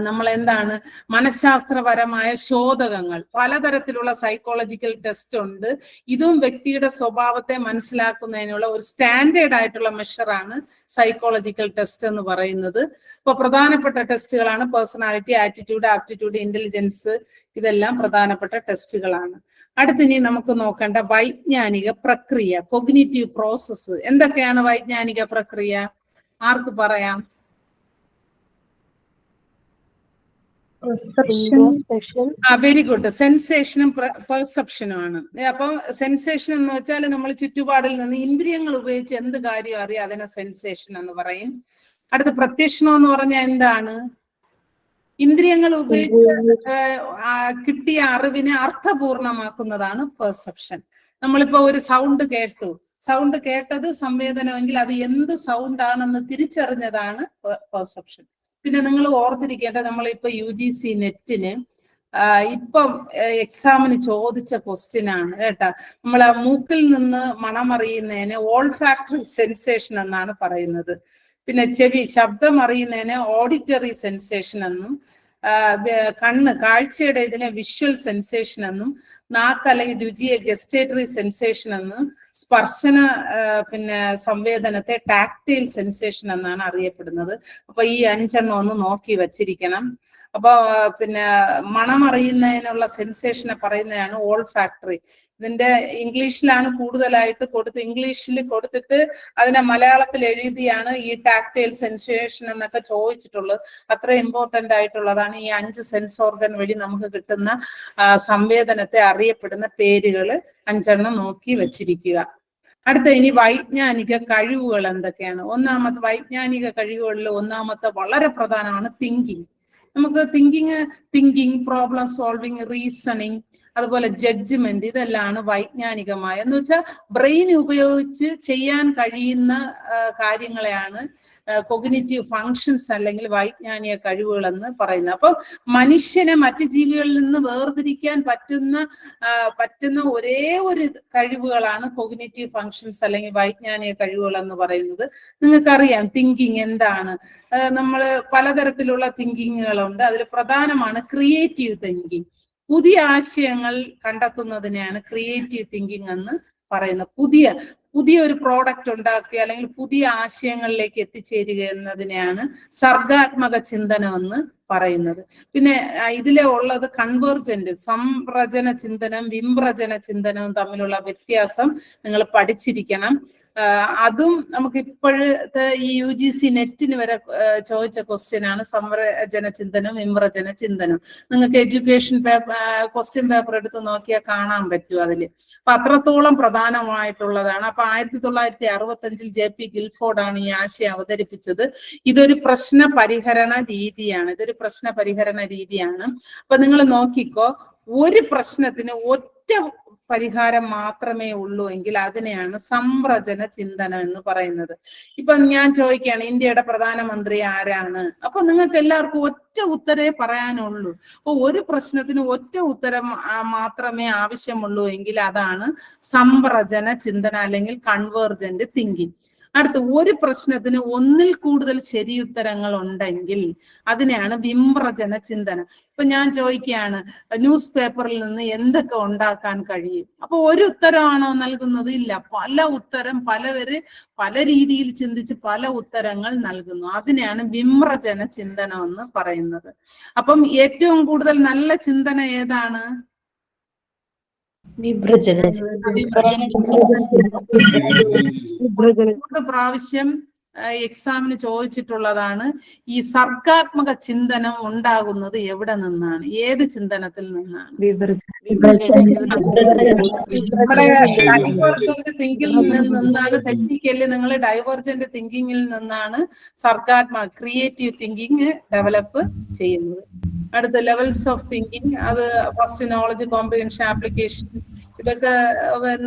നമ്മൾ എന്താണ്, മനഃശാസ്ത്രപരമായ ശോധകങ്ങൾ, പലതരത്തിലുള്ള സൈക്കോളജിക്കൽ ടെസ്റ്റ് ഉണ്ട്. ഇതും വ്യക്തിയുടെ സ്വഭാവത്തെ മനസ്സിലാക്കുന്നതിനുള്ള ഒരു സ്റ്റാൻഡേർഡ് ആയിട്ടുള്ള മെഷറാണ് സൈക്കോളജിക്കൽ ടെസ്റ്റ് എന്ന് പറയുന്നത്. ഇപ്പൊ പ്രധാനപ്പെട്ട ടെസ്റ്റുകളാണ് പേഴ്സണാലിറ്റി, ആറ്റിറ്റ്യൂഡ്, ആപ്റ്റിറ്റ്യൂഡ്, ഇന്റലിജൻസ്. ഇതെല്ലാം പ്രധാനപ്പെട്ട ടെസ്റ്റുകളാണ്. അടുത്തിനി നമുക്ക് നോക്കേണ്ട വൈജ്ഞാനിക പ്രക്രിയ, കൊഗ്നിറ്റീവ് പ്രോസസ്സ്. എന്തൊക്കെയാണ് വൈജ്ഞാനിക പ്രക്രിയ? ആർക്ക് പറയാം? Very good. സെൻസേഷനും പെർസെപ്ഷനും ആണ്. അപ്പൊ സെൻസേഷൻ എന്ന് വെച്ചാൽ നമ്മൾ ചുറ്റുപാടിൽ നിന്ന് ഇന്ദ്രിയങ്ങൾ ഉപയോഗിച്ച് എന്ത് കാര്യം അറിയാം, അതിനെ സെൻസേഷൻ എന്ന് പറയും. അടുത്ത പ്രത്യക്ഷണം എന്ന് പറഞ്ഞാൽ എന്താണ്? ഇന്ദ്രിയങ്ങൾ ഉപയോഗിച്ച് കിട്ടിയ അറിവിനെ അർത്ഥപൂർണമാക്കുന്നതാണ് പെർസെപ്ഷൻ. നമ്മളിപ്പോ ഒരു സൗണ്ട് കേട്ടു, സൗണ്ട് കേട്ടത് സംവേദനമെങ്കിൽ അത് എന്ത് സൗണ്ട് ആണെന്ന് തിരിച്ചറിഞ്ഞതാണ് പെർസെപ്ഷൻ. പിന്നെ നിങ്ങൾ ഓർത്തിരിക്കേണ്ടത്, നമ്മളിപ്പോ UGC നെറ്റിന് ഇപ്പം എക്സാമിന് ചോദിച്ച ക്വസ്റ്റ്യൻ ആണ് കേട്ടാ. നമ്മൾ ആ മൂക്കിൽ നിന്ന് മണമറിയുന്നതിന് ഓൾഫാക്ടറി സെൻസേഷൻ എന്നാണ് പറയുന്നത്. പിന്നെ ശബ്ദം അറിയുന്നതിന് ഓഡിറ്ററി സെൻസേഷൻ എന്നും, കാഴ്ചയുടെ ഇതിനെ വിഷ്വൽ സെൻസേഷൻ എന്നും, നാക്ക് അല്ലെങ്കിൽ രുചിയെ ഗസ്റ്റേറ്ററി സെൻസേഷൻ എന്നും, സ്പർശന സംവേദനത്തെ ടാക്ടൈൽ സെൻസേഷൻ എന്നാണ് അറിയപ്പെടുന്നത്. അപ്പൊ ഈ 5 ഒന്ന് നോക്കി വച്ചിരിക്കണം. അപ്പൊ മണമറിയുന്നതിനുള്ള സെൻസേഷനെ പറയുന്നതാണ് ഓൾഫാക്ടറി. ഇതിന്റെ ഇംഗ്ലീഷിലാണ് കൂടുതലായിട്ട് ഇംഗ്ലീഷിൽ കൊടുത്തിട്ട് അതിനെ മലയാളത്തിൽ എഴുതിയാണ് ഈ ടാക്ടൈൽ സെൻസേഷൻ എന്നൊക്കെ ചോദിച്ചിട്ടുള്ളത്. അത്ര ഇമ്പോർട്ടന്റ് ആയിട്ടുള്ളതാണ്. ഈ 5 സെൻസ് ഓർഗൻ വഴി നമുക്ക് കിട്ടുന്ന സംവേദനത്തെ അറിയപ്പെടുന്ന പേരുകൾ 5 നോക്കി വെച്ചിരിക്കുക. അടുത്ത ഇനി വൈജ്ഞാനിക കഴിവുകൾ എന്തൊക്കെയാണ്? ഒന്നാമത്തെ വൈജ്ഞാനിക കഴിവുകളിൽ ഒന്നാമത്തെ വളരെ പ്രധാനമാണ് തിങ്കിങ്. നമുക്ക് തിങ്കിങ്, പ്രോബ്ലം സോൾവിങ്, റീസണിങ്, അതുപോലെ ജഡ്ജ്മെന്റ്, ഇതെല്ലാം വൈജ്ഞാനികമായ എന്ന് വെച്ചാൽ ബ്രെയിൻ ഉപയോഗിച്ച് ചെയ്യാൻ കഴിയുന്ന കാര്യങ്ങളെയാണ് കൊഗ്നിറ്റീവ് ഫങ്ഷൻസ് അല്ലെങ്കിൽ വൈജ്ഞാനിക കഴിവുകൾ എന്ന് പറയുന്നത്. അപ്പം മനുഷ്യനെ മറ്റു ജീവികളിൽ നിന്ന് വേർതിരിക്കാൻ പറ്റുന്ന ഒരേ ഒരു കഴിവുകളാണ് കൊഗ്നിറ്റീവ് ഫങ്ഷൻസ് അല്ലെങ്കിൽ വൈജ്ഞാനിക കഴിവുകൾ എന്ന് പറയുന്നത്. നിങ്ങൾക്കറിയാം തിങ്കിങ് എന്താണ്? നമ്മൾ പലതരത്തിലുള്ള തിങ്കിങ്ങുകളുണ്ട്. അതിൽ പ്രധാനമാണ് ക്രിയേറ്റീവ് തിങ്കിങ്. പുതിയ ആശയങ്ങൾ കണ്ടെത്തുന്നതിനെയാണ് ക്രിയേറ്റീവ് തിങ്കിങ് എന്ന് പറയുന്നത്. പുതിയ ഒരു പ്രോഡക്റ്റ് ഉണ്ടാക്കുക അല്ലെങ്കിൽ പുതിയ ആശയങ്ങളിലേക്ക് എത്തിച്ചേരുക എന്നതിനെയാണ് സർഗാത്മക ചിന്തനം എന്ന് പറയുന്നത്. പിന്നെ ഇതിലെ ഉള്ളത് കൺവേർജന്റ്, സംരചന ചിന്തനം വിമ്രചന ചിന്തനവും തമ്മിലുള്ള വ്യത്യാസം നിങ്ങൾ പഠിച്ചിരിക്കണം. അതും നമുക്ക് ഇപ്പോഴത്തെ ഈ UGC നെറ്റിന് വരെ ചോദിച്ച ക്വസ്റ്റ്യൻ ആണ് സംരചന ചിന്തനം വിമ്രചന ചിന്തനം. നിങ്ങൾക്ക് എഡ്യൂക്കേഷൻ ക്വസ്റ്റ്യൻ പേപ്പർ എടുത്ത് നോക്കിയാൽ കാണാൻ പറ്റും അതില്. അപ്പൊ അത്രത്തോളം പ്രധാനമായിട്ടുള്ളതാണ്. അപ്പൊ 1965 JP ഗിൽഫോർഡാണ് ഈ ആശയം അവതരിപ്പിച്ചത്. ഇതൊരു പ്രശ്ന പരിഹരണ രീതിയാണ്. അപ്പൊ നിങ്ങൾ നോക്കിക്കോ, ഒരു പ്രശ്നത്തിന് ഒറ്റ പരിഹാരം മാത്രമേ ഉള്ളൂ എങ്കിൽ അതിനെയാണ് സംരചന ചിന്തനം എന്ന് പറയുന്നത്. ഇപ്പൊ ഞാൻ ചോദിക്കുകയാണ് ഇന്ത്യയുടെ പ്രധാനമന്ത്രി ആരാണ്? അപ്പൊ നിങ്ങൾക്ക് എല്ലാവർക്കും ഒറ്റ ഉത്തരേ പറയാനുള്ളൂ. അപ്പൊ ഒരു പ്രശ്നത്തിന് ഒറ്റ ഉത്തരം മാത്രമേ ആവശ്യമുള്ളൂ എങ്കിൽ അതാണ് സംരചന ചിന്തന അല്ലെങ്കിൽ കൺവേർജന്റ് തിങ്കിങ്. അടുത്ത്, ഒരു പ്രശ്നത്തിന് ഒന്നിൽ കൂടുതൽ ശരിയുത്തരങ്ങൾ ഉണ്ടെങ്കിൽ അതിനെയാണ് വിമ്രചന ചിന്തനം. ഇപ്പൊ ഞാൻ ചോദിക്കുകയാണ് ന്യൂസ് പേപ്പറിൽ നിന്ന് എന്തൊക്കെ ഉണ്ടാക്കാൻ കഴിയും? അപ്പൊ ഒരു ഉത്തരമാണോ നൽകുന്നത്? ഇല്ല, പല ഉത്തരം, പല രീതിയിൽ ചിന്തിച്ച് പല ഉത്തരങ്ങൾ നൽകുന്നു. അതിനെയാണ് വിമ്രചന ചിന്തനം എന്ന് പറയുന്നത്. അപ്പം ഏറ്റവും കൂടുതൽ നല്ല ചിന്തന ഏതാണ്? പ്രാവശ്യം എക്സാമിന് ചോദിച്ചിട്ടുള്ളതാണ്. ഈ സർഗാത്മക ചിന്തനം ഉണ്ടാകുന്നത് എവിടെ നിന്നാണ്? ഏത് ചിന്തനത്തിൽ നിന്നാണ്? നമ്മുടെ ഡൈവേർജന്റ് തിങ്കിങ്ങിൽ നിന്നാണ്. ടെക്നിക്കലി നിങ്ങൾ ഡൈവേർജന്റ് തിങ്കിങ്ങിൽ നിന്നാണ് ക്രിയേറ്റീവ് തിങ്കിങ് ഡെവലപ്പ് ചെയ്യുന്നത്. അടുത്ത ലെവൽസ് ഓഫ് തിങ്കിങ്, അത് ഫസ്റ്റ് നോളജ്, കോംപ്രിഹെൻഷൻ, ആപ്ലിക്കേഷൻ, ഇതൊക്കെ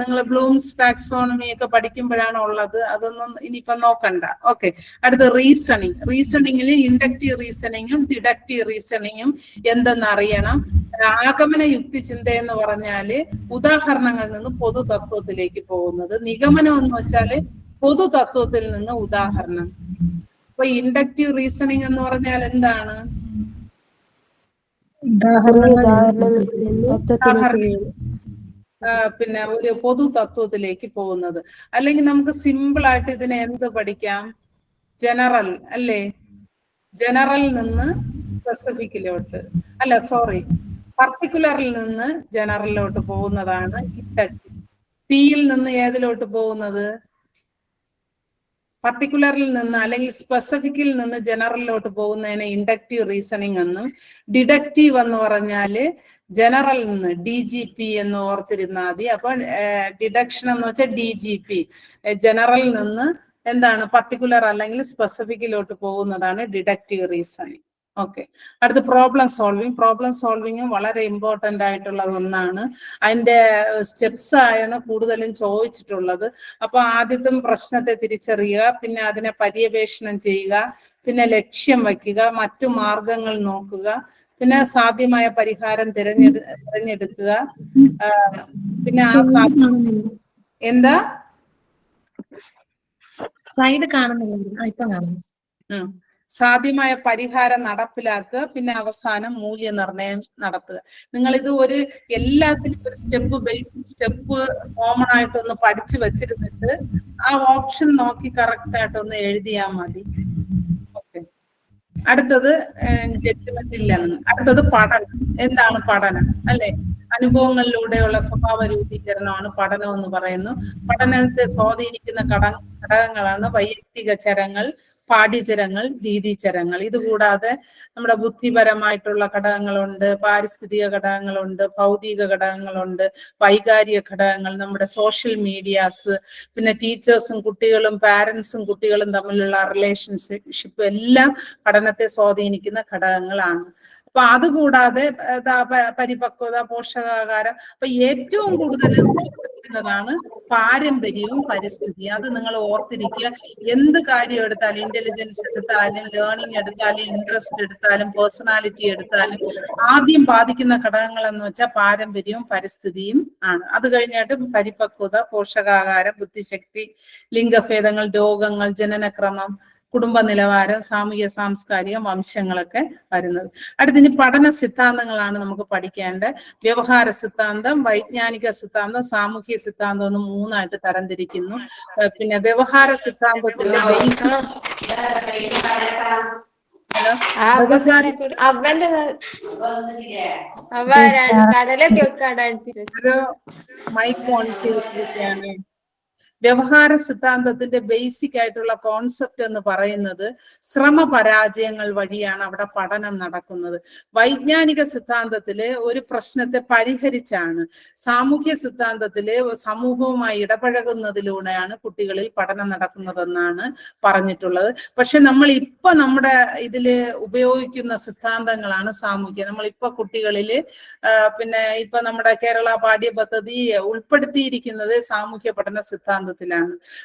നിങ്ങൾ ബ്ലൂംസ് ടാക്സോണമി ഒക്കെ പഠിക്കുമ്പോഴാണ് ഉള്ളത്. അതൊന്നും ഇനിയിപ്പോ നോക്കണ്ട. ഓക്കെ, അടുത്ത റീസണിങ്ങിൽ ഇൻഡക്റ്റീവ് റീസണിങ്ങും ഡിഡക്റ്റീവ് റീസണിങ്ങും എന്തെന്ന് അറിയണം. ആഗമന യുക്തി ചിന്ത എന്ന് പറഞ്ഞാല് ഉദാഹരണങ്ങളിൽ നിന്ന് പൊതു തത്വത്തിലേക്ക് പോകുന്നത്. നിഗമനം എന്ന് വെച്ചാല് പൊതു തത്വത്തിൽ നിന്ന് ഉദാഹരണം. അപ്പൊ ഇൻഡക്റ്റീവ് റീസണിങ് എന്ന് പറഞ്ഞാൽ എന്താണ്? പിന്നെ ഒരു പൊതു തത്വത്തിലേക്ക് പോകുന്നത്. അല്ലെങ്കിൽ നമുക്ക് സിമ്പിൾ ആയിട്ട് ഇതിനെ എന്ത് പഠിക്കാം? ജനറൽ അല്ലേ? ജനറലിൽ നിന്ന് സ്പെസിഫിക്കിലോട്ട്, പർട്ടിക്കുലറിൽ നിന്ന് ജനറലിലോട്ട് പോകുന്നതാണ് ഇൻഡക്റ്റീവ്. പിയിൽ നിന്ന് ഏതിലോട്ട് പോകുന്നത്? പർട്ടിക്കുലറിൽ നിന്ന് അല്ലെങ്കിൽ സ്പെസിഫിക്കിൽ നിന്ന് ജനറലിലോട്ട് പോകുന്നതിന് ഇൻഡക്റ്റീവ് റീസണിങ് എന്നും, ഡിഡക്റ്റീവ് എന്ന് പറഞ്ഞാല് ജനറലിൽ നിന്ന് DGP എന്ന് ഓർത്തിരുന്നാൽ മതി. അപ്പൊ ഡിഡക്ഷൻ എന്ന് വെച്ചാൽ DGP, ജനറലിൽ നിന്ന് എന്താണ് പർട്ടിക്കുലർ അല്ലെങ്കിൽ സ്പെസിഫിക്കിലോട്ട് പോകുന്നതാണ് ഡിഡക്റ്റീവ് റീസണിങ്. ഓക്കെ, അടുത്ത പ്രോബ്ലം സോൾവിങ്ങും വളരെ ഇമ്പോർട്ടന്റ് ആയിട്ടുള്ളത് ഒന്നാണ്. അതിന്റെ സ്റ്റെപ്സ് ആണ് കൂടുതലും ചോദിച്ചിട്ടുള്ളത്. അപ്പൊ ആദ്യത്തെ പ്രശ്നത്തെ തിരിച്ചറിയുക, പിന്നെ അതിനെ പര്യവേഷണം ചെയ്യുക, പിന്നെ ലക്ഷ്യം വയ്ക്കുക, മറ്റു മാർഗങ്ങൾ നോക്കുക, പിന്നെ സാധ്യമായ പരിഹാരം തിരഞ്ഞെടുക്കുക, പിന്നെ എന്താ
സ്ലൈഡ് കാണുന്നില്ല, ഇപ്പം കാണുന്നു.
സാധ്യമായ പരിഹാരം നടപ്പിലാക്കുക, പിന്നെ അവസാനം മൂല്യനിർണ്ണയം നടത്തുക. നിങ്ങൾ ഇത് എല്ലാത്തിനും ഒരു ബേസിക് സ്റ്റെപ്പ് കോമൺ ആയിട്ടൊന്ന് പഠിച്ചു വെച്ചിരുന്നിട്ട് ആ ഓപ്ഷൻ നോക്കി കറക്റ്റ് ആയിട്ടൊന്ന് എഴുതിയാൽ മതി. ഓക്കെ, അടുത്തത് ജഡ്ജ്മെന്റ് ഇല്ലെന്ന്. അടുത്തത് പഠനം. എന്താണ് പഠനം? അല്ലെ, അനുഭവങ്ങളിലൂടെയുള്ള സ്വഭാവ രൂപീകരണമാണ് പഠനം എന്ന് പറയുന്നു. പഠനത്തെ സ്വാധീനിക്കുന്ന ഘടകങ്ങളാണ് വൈയക്തിക ചരങ്ങൾ, പാഠ്യചരങ്ങൾ, രീതിചരങ്ങൾ. ഇതുകൂടാതെ നമ്മുടെ ബുദ്ധിപരമായിട്ടുള്ള ഘടകങ്ങളുണ്ട്, പാരിസ്ഥിതിക ഘടകങ്ങളുണ്ട്, ഭൗതിക ഘടകങ്ങളുണ്ട്, വൈകാരിക ഘടകങ്ങൾ, നമ്മുടെ സോഷ്യൽ മീഡിയാസ്, പിന്നെ ടീച്ചേഴ്സും കുട്ടികളും പാരന്റ്സും കുട്ടികളും തമ്മിലുള്ള റിലേഷൻഷിപ്പ് എല്ലാം പഠനത്തെ സ്വാധീനിക്കുന്ന ഘടകങ്ങളാണ്. അപ്പൊ അതുകൂടാതെ പരിപക്വത, പോഷകാഹാരം. അപ്പൊ ഏറ്റവും കൂടുതൽ ാണ് പാരമ്പര്യവും പരിസ്ഥിതിയും. അത് നിങ്ങൾ ഓർത്തിരിക്കുക. എന്ത് കാര്യം എടുത്താലും, ഇന്റലിജൻസ് എടുത്താലും, ലേണിംഗ് എടുത്താലും, ഇൻട്രസ്റ്റ് എടുത്താലും, പേഴ്സണാലിറ്റി എടുത്താലും, ആദ്യം ബാധിക്കുന്ന ഘടകങ്ങൾ എന്ന് വെച്ചാൽ പാരമ്പര്യവും പരിസ്ഥിതിയും ആണ്. അത് കഴിഞ്ഞിട്ട് പരിപക്വത, പോഷകാഹാരം, ബുദ്ധിശക്തി, ലിംഗഭേദങ്ങൾ, രോഗങ്ങൾ, ജനനക്രമം, കുടുംബ നിലവാരം, സാമൂഹ്യ സാംസ്കാരിക വംശങ്ങളൊക്കെ വരുന്നത്. അടുത്തിനി പഠന സിദ്ധാന്തങ്ങളാണ് നമുക്ക് പഠിക്കേണ്ടത്. വ്യവഹാര സിദ്ധാന്തം, വൈജ്ഞാനിക സിദ്ധാന്തം, സാമൂഹ്യ സിദ്ധാന്തം എന്ന് 3ആയിട്ട് തരംതിരിക്കുന്നു. പിന്നെ വ്യവഹാര സിദ്ധാന്തത്തിന്റെ ബേസിക് മൈക്ക് ഓൺ ചെയ്തിരിക്കുകയാണ്. വ്യവഹാര സിദ്ധാന്തത്തിന്റെ ബേസിക് ആയിട്ടുള്ള കോൺസെപ്റ്റ് എന്ന് പറയുന്നത് ശ്രമപരാജയങ്ങൾ വഴിയാണ് അവിടെ പഠനം നടക്കുന്നത്. വൈജ്ഞാനിക സിദ്ധാന്തത്തില് ഒരു പ്രശ്നത്തെ പരിഹരിച്ചാണ്, സാമൂഹ്യ സിദ്ധാന്തത്തില് സമൂഹവുമായി ഇടപഴകുന്നതിലൂടെയാണ് കുട്ടികളിൽ പഠനം നടക്കുന്നതെന്നാണ് പറഞ്ഞിട്ടുള്ളത്. പക്ഷെ നമ്മൾ ഇപ്പൊ നമ്മുടെ ഇതില് ഉപയോഗിക്കുന്ന സിദ്ധാന്തങ്ങളാണ് സാമൂഹ്യ. നമ്മളിപ്പോ കുട്ടികളില് പിന്നെ ഇപ്പൊ നമ്മുടെ കേരള പാഠ്യപദ്ധതി ഉൾപ്പെടുത്തിയിരിക്കുന്നത് സാമൂഹ്യ പഠന സിദ്ധാന്തത്തിലാണ്.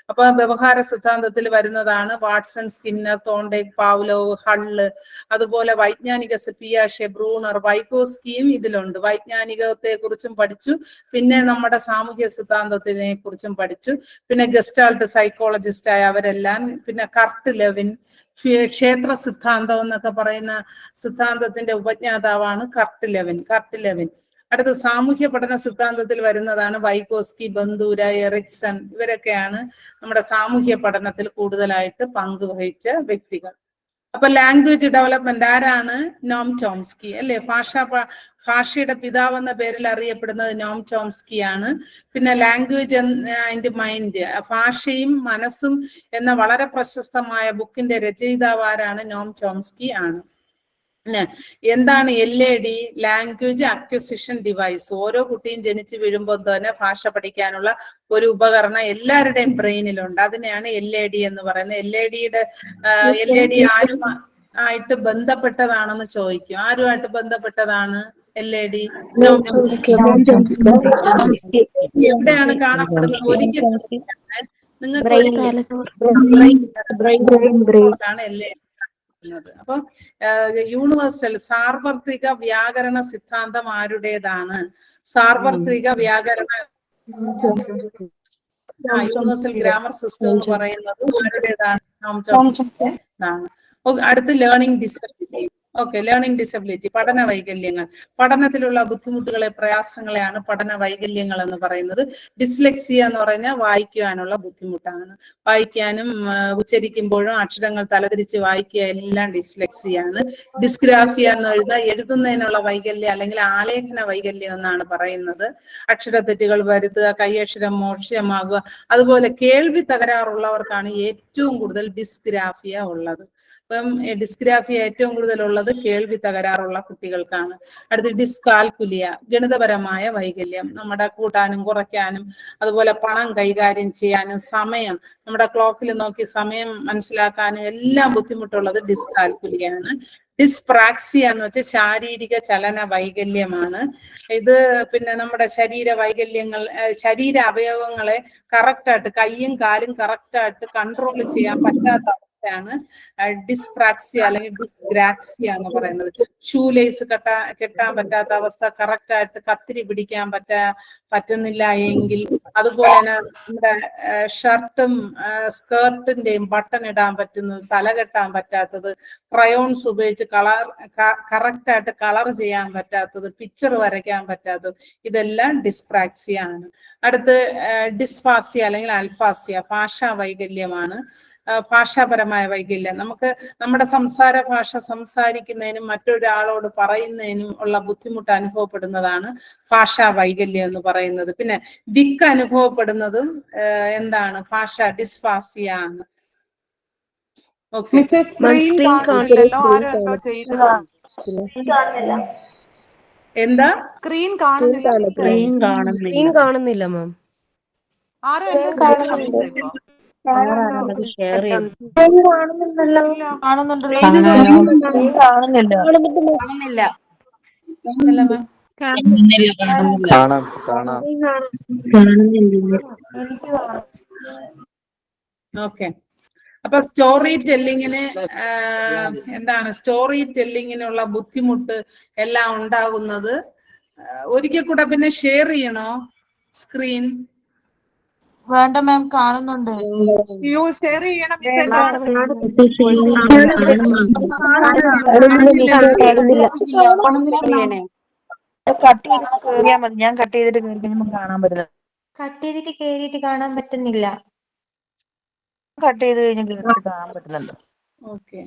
അപ്പൊ വ്യവഹാര സിദ്ധാന്തത്തിൽ വരുന്നതാണ് വാട്സൺ, സ്കിന്നർ, തോണ്ടേക്ക്, പാവ്ലോവ്, ഹള്ള്. അതുപോലെ വൈജ്ഞാനിക പിയാഷെ, ബ്രൂണർ, വൈഗോസ്കിയും ഇതിലുണ്ട്. വൈജ്ഞാനികത്തെ കുറിച്ചും പഠിച്ചു, പിന്നെ നമ്മുടെ സാമൂഹ്യ സിദ്ധാന്തത്തിനെ കുറിച്ചും പഠിച്ചു. പിന്നെ ഗസ്റ്റാൾട്ട് സൈക്കോളജിസ്റ്റ് ആയ അവരെല്ലാം. പിന്നെ കർട്ട് ലെവിൻ, ക്ഷേത്ര സിദ്ധാന്തം എന്നൊക്കെ പറയുന്ന സിദ്ധാന്തത്തിന്റെ ഉപജ്ഞാതാവാണ് കർട്ട് ലെവിൻ. അടുത്ത സാമൂഹ്യ പഠന സിദ്ധാന്തത്തിൽ വരുന്നതാണ് വൈഗോസ്കി, ബന്ദൂര, എറിക്സൺ. ഇവരൊക്കെയാണ് നമ്മുടെ സാമൂഹ്യ പഠനത്തിൽ കൂടുതലായിട്ട് പങ്കുവഹിച്ച വ്യക്തികൾ. അപ്പൊ ലാംഗ്വേജ് ഡെവലപ്മെന്റ് ആരാണ്? നോം ചോംസ്കി അല്ലെ. ഭാഷയുടെ പിതാവ് എന്ന പേരിൽ അറിയപ്പെടുന്നത് നോം ചോംസ്കിയാണ്. പിന്നെ ലാംഗ്വേജ് ആൻഡ് മൈൻഡ്, ഭാഷയും മനസ്സും എന്ന വളരെ പ്രശസ്തമായ ബുക്കിന്റെ രചയിതാവ് ആരാണ്? നോം ചോംസ്കി ആണ്. എന്താണ് LAD? Language acquisition device. ഓരോ കുട്ടിയും ജനിച്ചു വീഴുമ്പോൾ തന്നെ ഭാഷ പഠിക്കാനുള്ള ഒരു ഉപകരണം എല്ലാവരുടെയും ബ്രെയിനിലുണ്ട്. അതിനെയാണ് LAD എന്ന് പറയുന്നത്. LAD ആരുമായിട്ട് ബന്ധപ്പെട്ടതാണെന്ന് ചോദിക്കും. ആരുമായിട്ട് ബന്ധപ്പെട്ടതാണ് LAD? എവിടെയാണ് കാണപ്പെടുന്നത്? ഒരിക്കൽ നിങ്ങൾക്ക് LAD. അപ്പൊ യൂണിവേഴ്സൽ സാർവത്രിക വ്യാകരണ സിദ്ധാന്തം ആരുടേതാണ്? സാർവത്രിക വ്യാകരണ യൂണിവേഴ്സൽ ഗ്രാമർ സിസ്റ്റം എന്ന് പറയുന്നത് ആരുടേതാണ്? നോം ചോംസ്കിയുടേതാണ്. അടുത്ത് ലേണിംഗ് ഡിസബിലിറ്റീസ്. ലേണിംഗ് ഡിസബിലിറ്റി, പഠന വൈകല്യങ്ങൾ. പഠനത്തിലുള്ള ബുദ്ധിമുട്ടുകളെ, പ്രയാസങ്ങളെയാണ് പഠന വൈകല്യങ്ങൾ എന്ന് പറയുന്നത്. ഡിസ്ലെക്സിയ എന്ന് പറഞ്ഞാൽ വായിക്കുവാനുള്ള ബുദ്ധിമുട്ടാണ്. വായിക്കാനും ഉച്ചരിക്കുമ്പോഴും അക്ഷരങ്ങൾ തലതിരിച്ച് വായിക്കുക എല്ലാം ഡിസ്ലെക്സിയാണ്. ഡിസ്ഗ്രാഫിയ എന്ന് എഴുതുന്നതിനുള്ള വൈകല്യം അല്ലെങ്കിൽ ആലേഖന വൈകല്യം എന്നാണ് പറയുന്നത്. അക്ഷരത്തെറ്റുകൾ വരുത്തുക, കൈയക്ഷരം മോശമാകുക. അതുപോലെ കേൾവി തകരാറുള്ളവർക്കാണ് ഏറ്റവും കൂടുതൽ ഡിസ്ഗ്രാഫിയ ഉള്ളത്. അപ്പം ഡിസ്ഗ്രാഫിയ ഏറ്റവും കൂടുതലുള്ളത് കേൾവി തകരാറുള്ള കുട്ടികൾക്കാണ്. അടുത്ത് ഡിസ്കാൽക്കുലിയ, ഗണിതപരമായ വൈകല്യം. നമ്മുടെ കൂട്ടാനും കുറയ്ക്കാനും അതുപോലെ പണം കൈകാര്യം ചെയ്യാനും സമയം, നമ്മുടെ ക്ലോക്കിൽ നോക്കി സമയം മനസ്സിലാക്കാനും എല്ലാം ബുദ്ധിമുട്ടുള്ളത് ഡിസ്കാൽക്കുലിയാണ്. ഡിസ്പ്രാക്സിയ എന്ന് വെച്ചാൽ ശാരീരിക ചലന വൈകല്യമാണ്. ഇത് പിന്നെ നമ്മുടെ ശരീര വൈകല്യങ്ങൾ, ശരീര അവയവങ്ങളെ കറക്റ്റായിട്ട് കൈയും കാലും കറക്റ്റായിട്ട് കൺട്രോൾ ചെയ്യാൻ പറ്റാത്ത ാണ് ഡിസ്പ്രാക്സിയ അല്ലെങ്കിൽ ഡിസ്ഗ്രാക്സിയ എന്ന് പറയുന്നത്. ഷൂ ലേസ് കെട്ടാൻ പറ്റാത്ത അവസ്ഥ, കറക്റ്റ് ആയിട്ട് കത്തിരി പിടിക്കാൻ പറ്റുന്നില്ല എങ്കിൽ, അതുപോലെ തന്നെ നമ്മുടെ ഷർട്ടും സ്കേർട്ടിന്റെയും ബട്ടൺ ഇടാൻ പറ്റുന്നത്, തല കെട്ടാൻ പറ്റാത്തത്, ക്രയോൺസ് ഉപയോഗിച്ച് കറക്റ്റ് ആയിട്ട് കളർ ചെയ്യാൻ പറ്റാത്തത്, പിക്ചർ വരയ്ക്കാൻ പറ്റാത്തത്, ഇതെല്ലാം ഡിസ്പ്രാക്സിയ ആണ്. അടുത്ത് ഡിസ്ഫാസിയ അല്ലെങ്കിൽ അൽഫാസിയ, ഭാഷാ വൈകല്യമാണ്. ഭാഷാപരമായ വൈകല്യം, നമുക്ക് നമ്മുടെ സംസാര ഭാഷ സംസാരിക്കുന്നതിനും മറ്റൊരാളോട് പറയുന്നതിനും ഉള്ള ബുദ്ധിമുട്ട് അനുഭവപ്പെടുന്നതാണ് ഭാഷാ വൈകല്യം എന്ന് പറയുന്നത്. പിന്നെ വിക്ക് അനുഭവപ്പെടുന്നതും എന്താണ്? ഭാഷ ഡിസ്ഫാസിയ ആണ്. എന്താ?
സ്ക്രീൻ കാണുന്നില്ല മാം.
കാണുന്നില്ല.
കാണാം കാണാം.
കാണുന്നില്ല.
ഓക്കെ. അപ്പൊ സ്റ്റോറി ടെല്ലിങ്ങിന് എന്താണ് സ്റ്റോറി ടെല്ലിങ്ങിനുള്ള ബുദ്ധിമുട്ട് എല്ലാം ഉണ്ടാകുന്നത് ഒരിക്കൽ കൂടെ പിന്നെ ഷെയർ ചെയ്യണോ സ്ക്രീൻ?
വേണ്ട മാം, കാണുന്നുണ്ട്. ഞാൻ കട്ട് ചെയ്തിട്ട് കാണാൻ പറ്റില്ല.
കട്ട് ചെയ്തിട്ട് കേറിയിട്ട് കാണാൻ പറ്റുന്നില്ല.
കട്ട് ചെയ്ത് കഴിഞ്ഞ് കാണാൻ പറ്റുന്നുണ്ട്.
ഓക്കെ,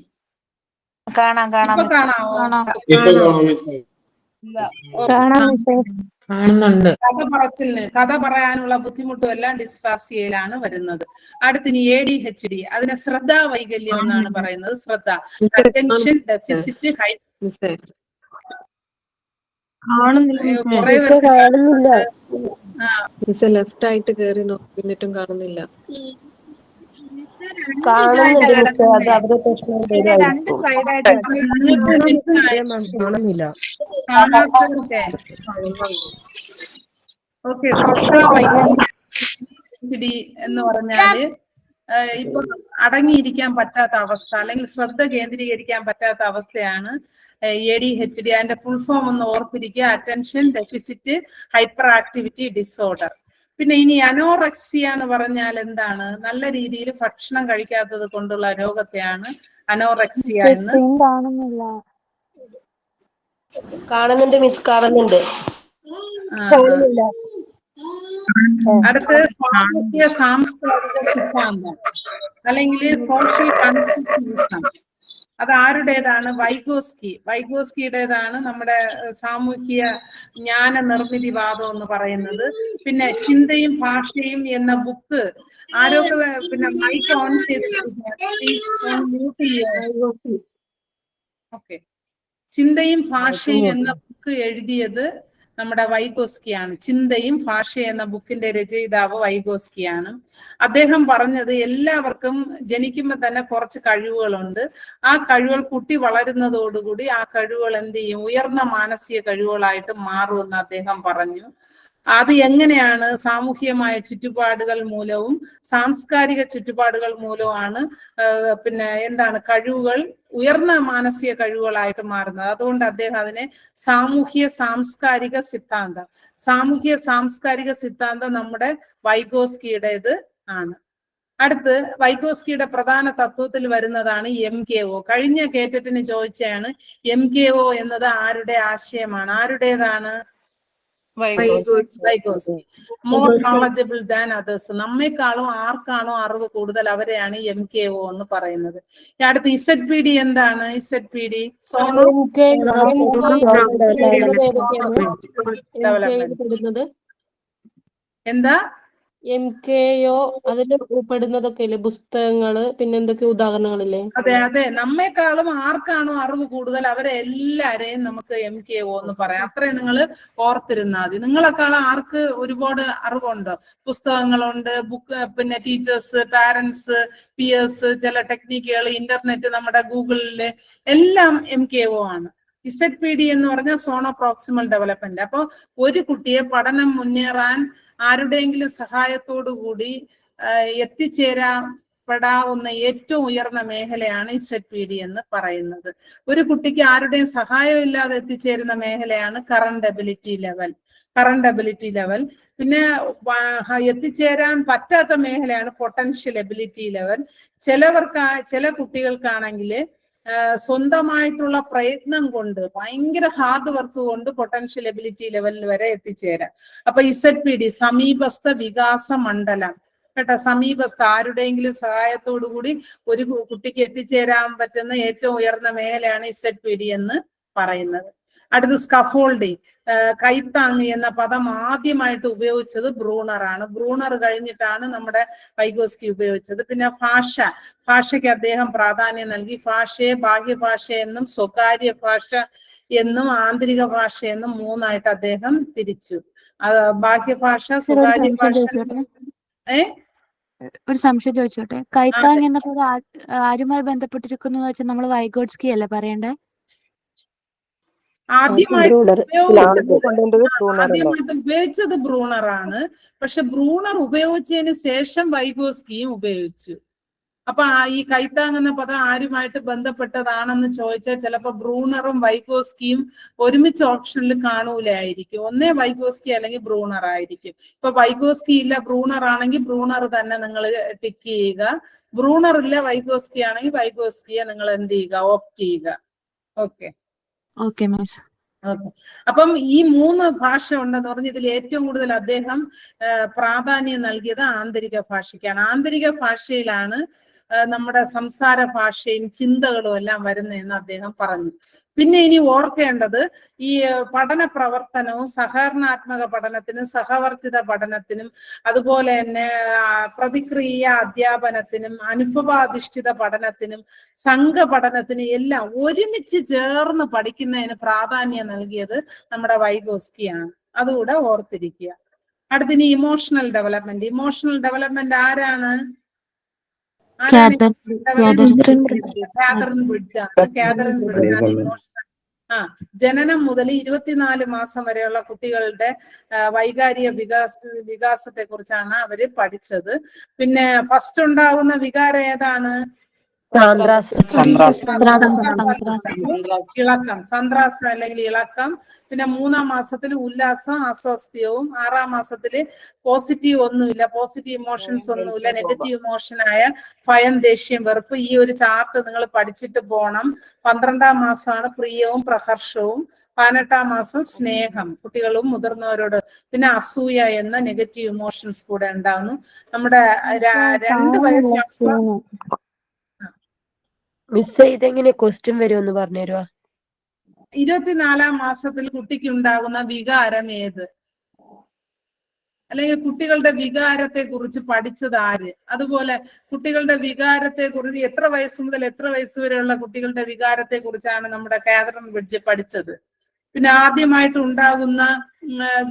കാണാം കാണാം
ഇപ്പൊ കാണാവോ?
കാണുന്നുണ്ട്.
കഥ പറയാനുള്ള ബുദ്ധിമുട്ടും എല്ലാം ഡിസ്ഫാസിയയിലാണ് വരുന്നത്. അടുത്തിന് ADHD, അതിനെ ശ്രദ്ധാ വൈകല്യം എന്നാണ് പറയുന്നത്. ശ്രദ്ധ, അറ്റൻഷൻ ഡെഫിസിറ്റ്
ലെഫ്റ്റ് ആയിട്ട് കേറി നോക്കിയിട്ടും കാണുന്നില്ല.
ഓക്കെ, ശ്രദ്ധാ വൈകല്യം എന്ന് പറഞ്ഞാല് ഇപ്പൊ അടങ്ങിയിരിക്കാൻ പറ്റാത്ത അവസ്ഥ അല്ലെങ്കിൽ ശ്രദ്ധ കേന്ദ്രീകരിക്കാൻ പറ്റാത്ത അവസ്ഥയാണ് ADHD. അതിന്റെ ഫുൾ ഫോം ഒന്ന് ഓർത്തിരിക്കുക, attention deficit hyper activity disorder. പിന്നെ ഇനി അനോറക്സിയ എന്ന് പറഞ്ഞാൽ എന്താണ്? നല്ല രീതിയിൽ ഭക്ഷണം കഴിക്കാത്തത് കൊണ്ടുള്ള രോഗത്തെയാണ് അനോറക്സിയ എന്ന്.
കാണുന്നുണ്ട് മിസ്, കാണുന്നുണ്ട്.
അടുത്ത് സാമൂഹ്യ സാംസ്കാരിക സിദ്ധാന്തം അല്ലെങ്കിൽ സോഷ്യൽ കൺസ്ട്രക്റ്റിവിസം. അത് ആരുടേതാണ്? വൈഗോസ്കിയുടേതാണ് നമ്മുടെ സാമൂഹ്യ ജ്ഞാന നിർമ്മിതിവാദം എന്ന് പറയുന്നത്. പിന്നെ ചിന്തയും ഭാഷയും എന്ന ബുക്ക് ആരൊക്കെ പിന്നെ മൈക്ക് ഓൺ ചെയ്തിട്ട് ഓക്കെ. ചിന്തയും ഭാഷയും എന്ന ബുക്ക് എഴുതിയത് നമ്മുടെ വൈഗോസ്കിയാണ്. ചിന്തയും ഭാഷ എന്ന ബുക്കിന്റെ രചയിതാവ് വൈഗോസ്കിയാണ്. അദ്ദേഹം പറഞ്ഞത് എല്ലാവർക്കും ജനിക്കുമ്പോൾ തന്നെ കുറച്ച് കഴിവുകളുണ്ട്. ആ കഴിവുകൾ കുട്ടി വളരുന്നതോടുകൂടി ആ കഴിവുകൾ എന്ത് ചെയ്യും? ഉയർന്ന മാനസിക കഴിവുകളായിട്ട് മാറുമെന്ന് അദ്ദേഹം പറഞ്ഞു. അത് എങ്ങനെയാണ്? സാമൂഹികമായ ചുറ്റുപാടുകൾ മൂലവും സാംസ്കാരിക ചുറ്റുപാടുകൾ മൂലവുമാണ് പിന്നെ എന്താണ് കഴിവുകൾ ഉയർന്ന മാനസിക കഴിവുകളായിട്ട് മാറുന്നത്. അതുകൊണ്ട് അദ്ദേഹം അതിനെ സാമൂഹ്യ സാംസ്കാരിക സിദ്ധാന്തം നമ്മുടെ വൈഗോസ്കിയുടേത് ആണ്. അടുത്ത് വൈഗോസ്കിയുടെ പ്രധാന തത്വത്തിൽ വരുന്നതാണ് MKO. കഴിഞ്ഞ കേറ്ററ്റിന് ചോദിച്ചാണ് MKO എന്നത് ആരുടെ ആശയമാണ്? ആരുടേതാണ്? Vygotsky. More knowledgeable than others. നമ്മെക്കാളും ആർക്കാണോ അറിവ് കൂടുതൽ അവരെയാണ് MKO എന്ന് പറയുന്നത്. അടുത്ത് ZPD എന്താണ്? ZPD എന്താ?
MKO അതിൽ പെടുന്നതൊക്കെ ഇല്ലേ? പുസ്തകങ്ങള്, പിന്നെ എന്തൊക്കെ ഉദാഹരണങ്ങളില്ലേ?
അതെ, നമ്മെക്കാളും ആർക്കാണോ അറിവ് കൂടുതൽ അവരെ എല്ലാരെയും നമുക്ക് MKO എന്ന് പറയാം. അത്രയും നിങ്ങൾ ഓർത്തിരുന്നാൽ മതി. നിങ്ങളെക്കാളും ആർക്ക് ഒരുപാട് അറിവുണ്ട്? പുസ്തകങ്ങളുണ്ട്, ബുക്ക്, പിന്നെ ടീച്ചേഴ്സ്, പാരന്റ്സ്, പിയേഴ്സ്, ചില ടെക്നിക്കുകൾ, ഇന്റർനെറ്റ്, നമ്മുടെ ഗൂഗിളില് എല്ലാം MKO ആണ്. ZPD എന്ന് പറഞ്ഞാൽ സോണോ പ്രോക്സിമൽ ഡെവലപ്മെന്റ്. അപ്പൊ ഒരു കുട്ടിയെ പഠനം മുന്നേറാൻ ആരുടെയെങ്കിലും സഹായത്തോടു കൂടി എത്തിച്ചേരാപ്പെടാവുന്ന ഏറ്റവും ഉയർന്ന മേഖലയാണ് ZPD എന്ന് പറയുന്നത്. ഒരു കുട്ടിക്ക് ആരുടെയും സഹായം ഇല്ലാതെ എത്തിച്ചേരുന്ന മേഖലയാണ് കറന്റ് എബിലിറ്റി ലെവൽ. പിന്നെ എത്തിച്ചേരാൻ പറ്റാത്ത മേഖലയാണ് പൊട്ടൻഷ്യൽ എബിലിറ്റി ലെവൽ. ചില കുട്ടികൾക്കാണെങ്കിൽ സ്വന്തമായിട്ടുള്ള പ്രയത്നം കൊണ്ട്, ഭയങ്കര ഹാർഡ് വർക്ക് കൊണ്ട് പൊട്ടൻഷ്യൽ എബിലിറ്റി ലെവലിൽ വരെ എത്തിച്ചേരാം. അപ്പൊ ZPD സമീപസ്ഥ വികാസ മണ്ഡലം കേട്ടോ. സമീപസ്ഥ ആരുടെയെങ്കിലും സഹായത്തോടു കൂടി ഒരു കുട്ടിക്ക് എത്തിച്ചേരാൻ പറ്റുന്ന ഏറ്റവും ഉയർന്ന മേഖലയാണ് ZPD എന്ന് പറയുന്നത്. അടുത്ത് സ്കഫോൾഡിങ്, കൈത്താങ് എന്ന പദം ആദ്യമായിട്ട് ഉപയോഗിച്ചത് ബ്രൂണറാണ്. ബ്രൂണർ കഴിഞ്ഞിട്ടാണ് നമ്മുടെ വൈഗോസ്കി ഉപയോഗിച്ചത്. പിന്നെ ഭാഷയ്ക്ക് അദ്ദേഹം പ്രാധാന്യം നൽകി. ഭാഷയെ ബാഹ്യഭാഷ എന്നും സ്വകാര്യ ഭാഷ എന്നും ആന്തരിക ഭാഷ എന്നും മൂന്നായിട്ട് അദ്ദേഹം തിരിച്ചു. ബാഹ്യഭാഷ, സ്വകാര്യ ഭാഷ.
ഒരു സംശയം ചോദിച്ചോട്ടെ? കൈത്താങ് എന്ന പദം ആരുമായി ബന്ധപ്പെട്ടിരിക്കുന്നു വെച്ചാൽ നമ്മൾ വൈഗോട്സ്കി അല്ലേ പറയണ്ടേ?
ആദ്യമായിട്ട് ഉപയോഗിച്ചത് ബ്രൂണറാണ്. പക്ഷെ ബ്രൂണർ ഉപയോഗിച്ചതിന് ശേഷം വൈഗോസ്കിയും ഉപയോഗിച്ചു. അപ്പൊ ഈ കൈത്താങ് എന്ന പദം ആരുമായിട്ട് ബന്ധപ്പെട്ടതാണെന്ന് ചോദിച്ചാൽ ചിലപ്പോ ബ്രൂണറും വൈഗോസ്കിയും ഒരുമിച്ച് ഓപ്ഷനിൽ കാണൂലായിരിക്കും. ഒന്നേ വൈഗോസ്കി അല്ലെങ്കിൽ ബ്രൂണർ ആയിരിക്കും. ഇപ്പൊ വൈഗോസ്കി ഇല്ല ബ്രൂണർ ആണെങ്കിൽ ബ്രൂണർ തന്നെ നിങ്ങൾ ടിക്ക് ചെയ്യുക. ബ്രൂണർ ഇല്ല വൈഗോസ്കി ആണെങ്കിൽ വൈഗോസ്കിയെ നിങ്ങൾ എന്ത് ചെയ്യുക, ഓപ്റ്റ് ചെയ്യുക. Okay
okay miss.
ഓക്കെ. അപ്പം ഈ 3 ഭാഷ ഉണ്ടെന്ന് പറഞ്ഞ് ഇതിൽ ഏറ്റവും കൂടുതൽ അദ്ദേഹം പ്രാധാന്യം നൽകിയത് ആന്തരിക ഭാഷയ്ക്കാണ്. ആന്തരിക ഭാഷയിലാണ് നമ്മുടെ സംസാര ഭാഷയും ചിന്തകളും എല്ലാം വരുന്നതെന്ന് അദ്ദേഹം പറഞ്ഞു. പിന്നെ ഇനി ഓർക്കേണ്ടത് ഈ പഠന പ്രവർത്തനവും സഹകരണാത്മക പഠനത്തിനും സഹവർത്തിത പഠനത്തിനും അതുപോലെ തന്നെ പ്രതിക്രിയ അധ്യാപനത്തിനും അനുഭവാധിഷ്ഠിത പഠനത്തിനും സംഘ പഠനത്തിനും എല്ലാം ഒരുമിച്ച് ചേർന്ന് പഠിക്കുന്നതിന് പ്രാധാന്യം നൽകിയത് നമ്മുടെ വൈഗോസ്കിയാണ്. അതുകൂടെ ഓർത്തിരിക്കുക. അടുത്തിനി ഇമോഷണൽ ഡെവലപ്മെന്റ്. ഇമോഷണൽ ഡെവലപ്മെന്റ് ആരാണ്? കാതറിൻ ബ്രിഡ്ജാണ്. ജനനം മുതൽ 24 മാസം വരെയുള്ള കുട്ടികളുടെ വൈകാരിക വികാസത്തെ കുറിച്ചാണ് അവര് പഠിച്ചത്. പിന്നെ ഫസ്റ്റ് ഉണ്ടാകുന്ന വികാരം ഏതാണ്? ഇളക്കം, സന്ത്രാസ അല്ലെങ്കിൽ ഇളക്കം. പിന്നെ 3-ാം മാസത്തിൽ ഉല്ലാസം അസ്വസ്ഥ്യവും, 6-ാം മാസത്തില് പോസിറ്റീവ് ഒന്നുമില്ല, പോസിറ്റീവ് ഇമോഷൻസ് ഒന്നുമില്ല, നെഗറ്റീവ് ഇമോഷനായ ഭയം, ദേഷ്യം, വെറുപ്പ്. ഈ ഒരു ചാർട്ട് നിങ്ങൾ പഠിച്ചിട്ട് പോണം. 12-ാം മാസമാണ് പ്രിയവും പ്രഹർഷവും, 18-ാം മാസം സ്നേഹം കുട്ടികളും മുതിർന്നവരോട്, പിന്നെ അസൂയ എന്ന നെഗറ്റീവ് ഇമോഷൻസ് കൂടെ ഉണ്ടാകുന്നു. നമ്മുടെ 2 വയസ്സാകുമ്പോൾ
മിസ് ഇതെങ്ങനെ ക്വസ്റ്റ്യൻ വരുമെന്ന് പറഞ്ഞുതരുവാ?
24-ാം മാസത്തിൽ കുട്ടിക്ക് ഉണ്ടാകുന്ന വികാരം ഏത്? അല്ലെങ്കിൽ കുട്ടികളുടെ വികാരത്തെ കുറിച്ച് പഠിച്ചത് ആര്? അതുപോലെ കുട്ടികളുടെ വികാരത്തെ കുറിച്ച് എത്ര വയസ്സ് മുതൽ എത്ര വയസ്സ് വരെയുള്ള കുട്ടികളുടെ വികാരത്തെ കുറിച്ചാണ് നമ്മുടെ കാതറിൻ ബ്രിഡ്ജ് പഠിച്ചത്? പിന്നെ ആദ്യമായിട്ട് ഉണ്ടാകുന്ന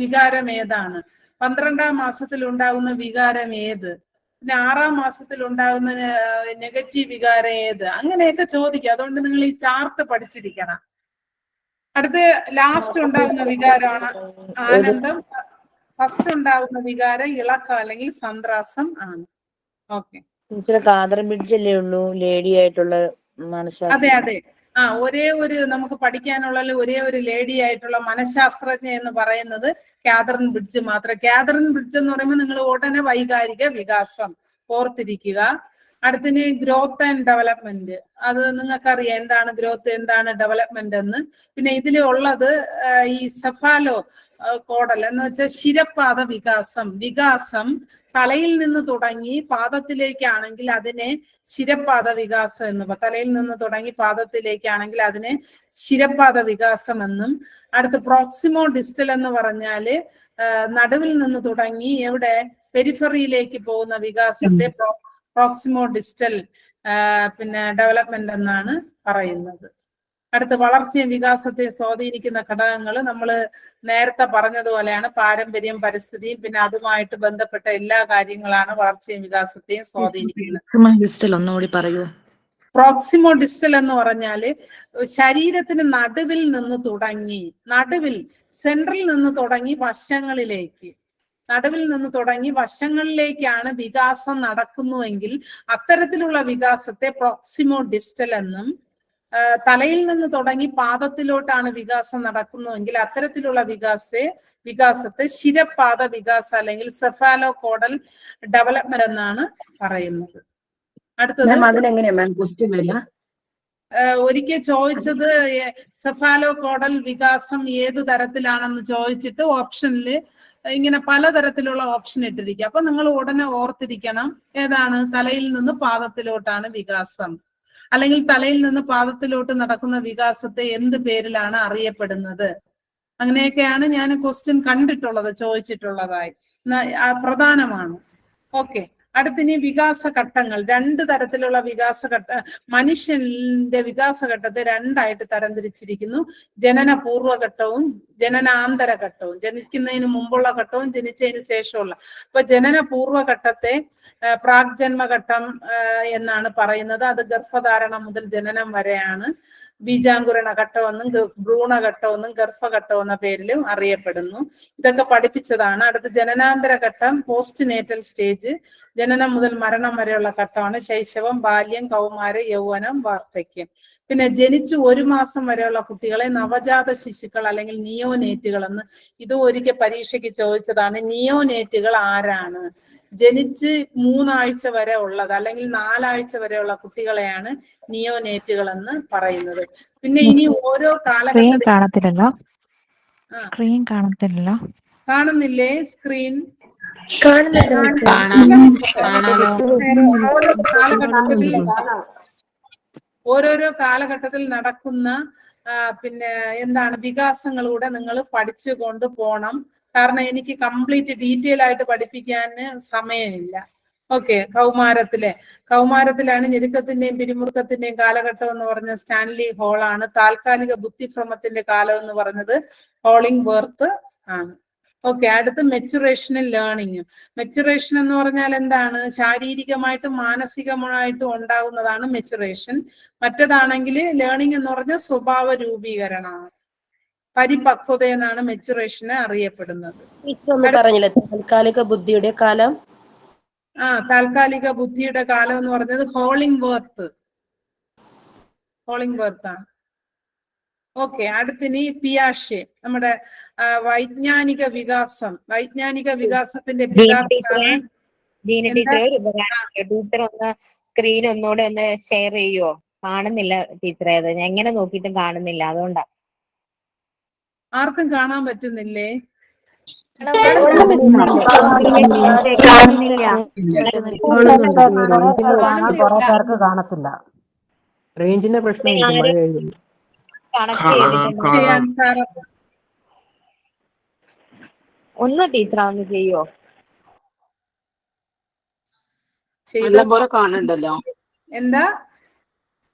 വികാരം ഏതാണ്? 12-ാം മാസത്തിൽ ഉണ്ടാകുന്ന വികാരം ഏത്? പിന്നെ 6-ാം മാസത്തിൽ ഉണ്ടാകുന്ന നെഗറ്റീവ് വികാരം ഏത്? അങ്ങനെയൊക്കെ ചോദിക്കുക. അതുകൊണ്ട് നിങ്ങൾ ഈ ചാർട്ട് പഠിച്ചിരിക്കണം. അടുത്ത് ലാസ്റ്റ് ഉണ്ടാകുന്ന വികാരമാണ് ആനന്ദം. ഫസ്റ്റ് ഉണ്ടാകുന്ന വികാരം ഇളക്കം അല്ലെങ്കിൽ സന്ത്രാസം ആണ്. ഓക്കെ.
കാതറിൻ ബ്രിഡ്ജ് അല്ലേ ഉള്ളൂ ലേഡി ആയിട്ടുള്ള മനഃശാസ്ത്രം?
അതെ അതെ. ഒരേ ഒരു നമുക്ക് പഠിക്കാനുള്ള ഒരേ ഒരു ലേഡി ആയിട്ടുള്ള മനഃശാസ്ത്രജ്ഞ എന്ന് പറയുന്നത് കാതറിൻ ബ്രിഡ്ജ് മാത്രം. കാതറിൻ ബ്രിഡ്ജ് എന്ന് പറയുമ്പോൾ നിങ്ങൾ ഉടനെ വൈകാരിക വികാസം ഓർത്തിരിക്കുക. അടുത്തിന് ഗ്രോത്ത് ആൻഡ് ഡെവലപ്മെന്റ്. അത് നിങ്ങൾക്കറിയാം എന്താണ് ഗ്രോത്ത്, എന്താണ് ഡെവലപ്മെന്റ് എന്ന്. പിന്നെ ഇതിലുള്ളത് ഈ സെഫാലോ കോഡൽ എന്ന് വെച്ചാൽ ശിരപാദ വികാസം. വികാസം തലയിൽ നിന്ന് തുടങ്ങി പാദത്തിലേക്കാണെങ്കിൽ അതിനെ ശിരപാദ വികാസം എന്നും, തലയിൽ നിന്ന് തുടങ്ങി പാദത്തിലേക്കാണെങ്കിൽ അതിനെ ശിരപാദ വികാസം എന്നും. അടുത്ത് പ്രോക്സിമോ ഡിസ്റ്റൽ എന്ന് പറഞ്ഞാല് നടുവിൽ നിന്ന് തുടങ്ങി എവിടെ പെരിഫറിയിലേക്ക് പോകുന്ന വികാസത്തെ പ്രോക്സിമോ ഡിസ്റ്റൽ പിന്നെ ഡെവലപ്മെന്റ് എന്നാണ് പറയുന്നത്. അടുത്ത വളർച്ചയും വികാസത്തെ സ്വാധീനിക്കുന്ന ഘടകങ്ങൾ നമ്മൾ നേരത്തെ പറഞ്ഞതുപോലെയാണ് പാരമ്പര്യം, പരിസ്ഥിതിയും പിന്നെ അതുമായിട്ട് ബന്ധപ്പെട്ട എല്ലാ കാര്യങ്ങളാണ് വളർച്ചയും വികാസത്തെയും സ്വാധീനിക്കുന്നത്.
ഒന്നുകൂടി പറയൂ.
പ്രോക്സിമോ ഡിസ്റ്റൽ എന്ന് പറഞ്ഞാല് ശരീരത്തിന് നടുവിൽ നിന്ന് തുടങ്ങി, നടുവിൽ സെൻട്രൽ നിന്ന് തുടങ്ങി വശങ്ങളിലേക്ക്, നടുവിൽ നിന്ന് തുടങ്ങി വശങ്ങളിലേക്കാണ് വികാസം നടക്കുന്നുവെങ്കിൽ അത്തരത്തിലുള്ള വികാസത്തെ പ്രോക്സിമോ ഡിസ്റ്റൽ എന്നും, തലയിൽ നിന്ന് തുടങ്ങി പാദത്തിലോട്ടാണ് വികാസം നടക്കുന്നുവെങ്കിൽ അത്തരത്തിലുള്ള വികാസത്തെ ശിരപാദ വികാസം അല്ലെങ്കിൽ സെഫാലോ കോഡൽ ഡെവലപ്മെന്റ് എന്നാണ് പറയുന്നത്. അടുത്തത് ഒരിക്കൽ ചോദിച്ചത് സെഫാലോ കോഡൽ വികാസം ഏത് തരത്തിലാണെന്ന് ചോദിച്ചിട്ട് ഓപ്ഷനിൽ ഇങ്ങനെ പലതരത്തിലുള്ള ഓപ്ഷൻ ഇട്ടിരിക്കുക. അപ്പൊ നിങ്ങൾ ഉടനെ ഓർത്തിരിക്കണം ഏതാണ്? തലയിൽ നിന്ന് പാദത്തിലോട്ടാണ് വികാസം, അല്ലെങ്കിൽ തലയിൽ നിന്ന് പാദത്തിലോട്ട് നടക്കുന്ന വികാസത്തെ എന്ത് പേരിലാണ് അറിയപ്പെടുന്നത്? അങ്ങനെയൊക്കെയാണ് ഞാൻ ക്വസ്റ്റ്യൻ കണ്ടിട്ടുള്ളത്, ചോദിച്ചിട്ടുള്ളതായി. പ്രധാനമാണ്. ഓക്കെ. അടുത്തിനി വികാസഘട്ടങ്ങൾ. 2 തരത്തിലുള്ള മനുഷ്യന്റെ വികാസഘട്ടത്തെ 2ആയിട്ട് തരംതിരിച്ചിരിക്കുന്നു. ജനനപൂർവ്വഘട്ടവും ജനനാന്തരഘട്ടവും. ജനിക്കുന്നതിന് മുമ്പുള്ള ഘട്ടവും ജനിച്ചതിന് ശേഷമുള്ള. അപ്പൊ ജനനപൂർവ്വഘട്ടത്തെ പ്രാഗ്ജന്മഘട്ടം എന്നാണ് പറയുന്നത്. അത് ഗർഭധാരണം മുതൽ ജനനം വരെയാണ്. ബീജാങ്കുരണ ഘട്ടമെന്നും ഭ്രൂണഘട്ടമെന്നും ഗർഭഘട്ടം എന്ന പേരിലും അറിയപ്പെടുന്നു. ഇതൊക്കെ പഠിപ്പിച്ചതാണ്. അടുത്ത ജനനാന്തര ഘട്ടം, പോസ്റ്റ് നേറ്റൽ സ്റ്റേജ്, ജനനം മുതൽ മരണം വരെയുള്ള ഘട്ടമാണ് ശൈശവം, ബാല്യം, കൗമാരം, യൗവനം, വാർദ്ധക്യം. പിന്നെ ജനിച്ച് 1 മാസം വരെയുള്ള കുട്ടികളെ നവജാത ശിശുക്കൾ അല്ലെങ്കിൽ നിയോനേറ്റുകൾ എന്ന്, ഇത് ഒരിക്കൽ പരീക്ഷയ്ക്ക് ചോദിച്ചതാണ്. നിയോനേറ്റുകൾ ആരാണ്? ജനിച്ച് 3 ആഴ്ച വരെ ഉള്ളത് അല്ലെങ്കിൽ 4 ആഴ്ച വരെയുള്ള കുട്ടികളെയാണ് നിയോനേറ്റുകൾ എന്ന് പറയുന്നത്. പിന്നെ ഇനി ഓരോ കാലഘട്ടത്തിൽ കാണുന്നില്ലേ സ്ക്രീൻ? ഓരോരോ കാലഘട്ടത്തിൽ നടക്കുന്ന പിന്നെ എന്താണ് വികാസങ്ങളൂടെ നിങ്ങൾ പഠിച്ചു കൊണ്ട് പോണം. കാരണം എനിക്ക് കംപ്ലീറ്റ് ഡീറ്റെയിൽ ആയിട്ട് പഠിപ്പിക്കാൻ സമയമില്ല. ഓക്കെ, കൗമാരത്തിലാണ് ഞെരുക്കത്തിന്റെയും പിരിമുറുക്കത്തിന്റെയും കാലഘട്ടം എന്ന് പറഞ്ഞ സ്റ്റാൻലി ഹോളാണ്. താൽക്കാലിക ബുദ്ധിഭ്രമത്തിന്റെ കാലം എന്ന് പറഞ്ഞത് ഹോളിംഗ് ബർത്ത് ആണ്. ഓക്കെ, അടുത്ത് മെച്ചുറേഷനും ലേണിങ്ങും. മെച്ചുറേഷൻ എന്ന് പറഞ്ഞാൽ എന്താണ്? ശാരീരികമായിട്ടും മാനസികമായിട്ടും ഉണ്ടാകുന്നതാണ് മെച്ചുറേഷൻ. മറ്റേതാണെങ്കിൽ ലേണിംഗ് എന്ന് പറഞ്ഞാൽ സ്വഭാവ രൂപീകരണമാണ്. പരിപക്വത എന്നാണ് മെച്ചുറേഷന് അറിയപ്പെടുന്നത്.
പറഞ്ഞില്ല താൽക്കാലിക ബുദ്ധിയുടെ കാലം.
താൽക്കാലിക ബുദ്ധിയുടെ കാലം എന്ന് പറഞ്ഞത് ഹോളിംഗ് ബർത്ത് ആണ്. ഓക്കെ, അടുത്തിനി പിയാഷെ, നമ്മുടെ വൈജ്ഞാനിക വികാസത്തിന്റെ
ടീച്ചർ ഒന്ന് സ്ക്രീൻ ഒന്നുകൂടെ ഒന്ന് ഷെയർ ചെയ്യോ? കാണുന്നില്ല ടീച്ചറെ, അത് ഞാൻ എങ്ങനെ നോക്കിയിട്ടും കാണുന്നില്ല, അതുകൊണ്ടാ.
ആർക്കും കാണാൻ പറ്റുന്നില്ലേ?
കാണത്തില്ല, റേഞ്ചിന്റെ പ്രശ്നം.
ഒന്ന് ടീച്ചർ ഒന്ന് ചെയ്യോ?
കാണണ്ടല്ലോ.
എന്താ?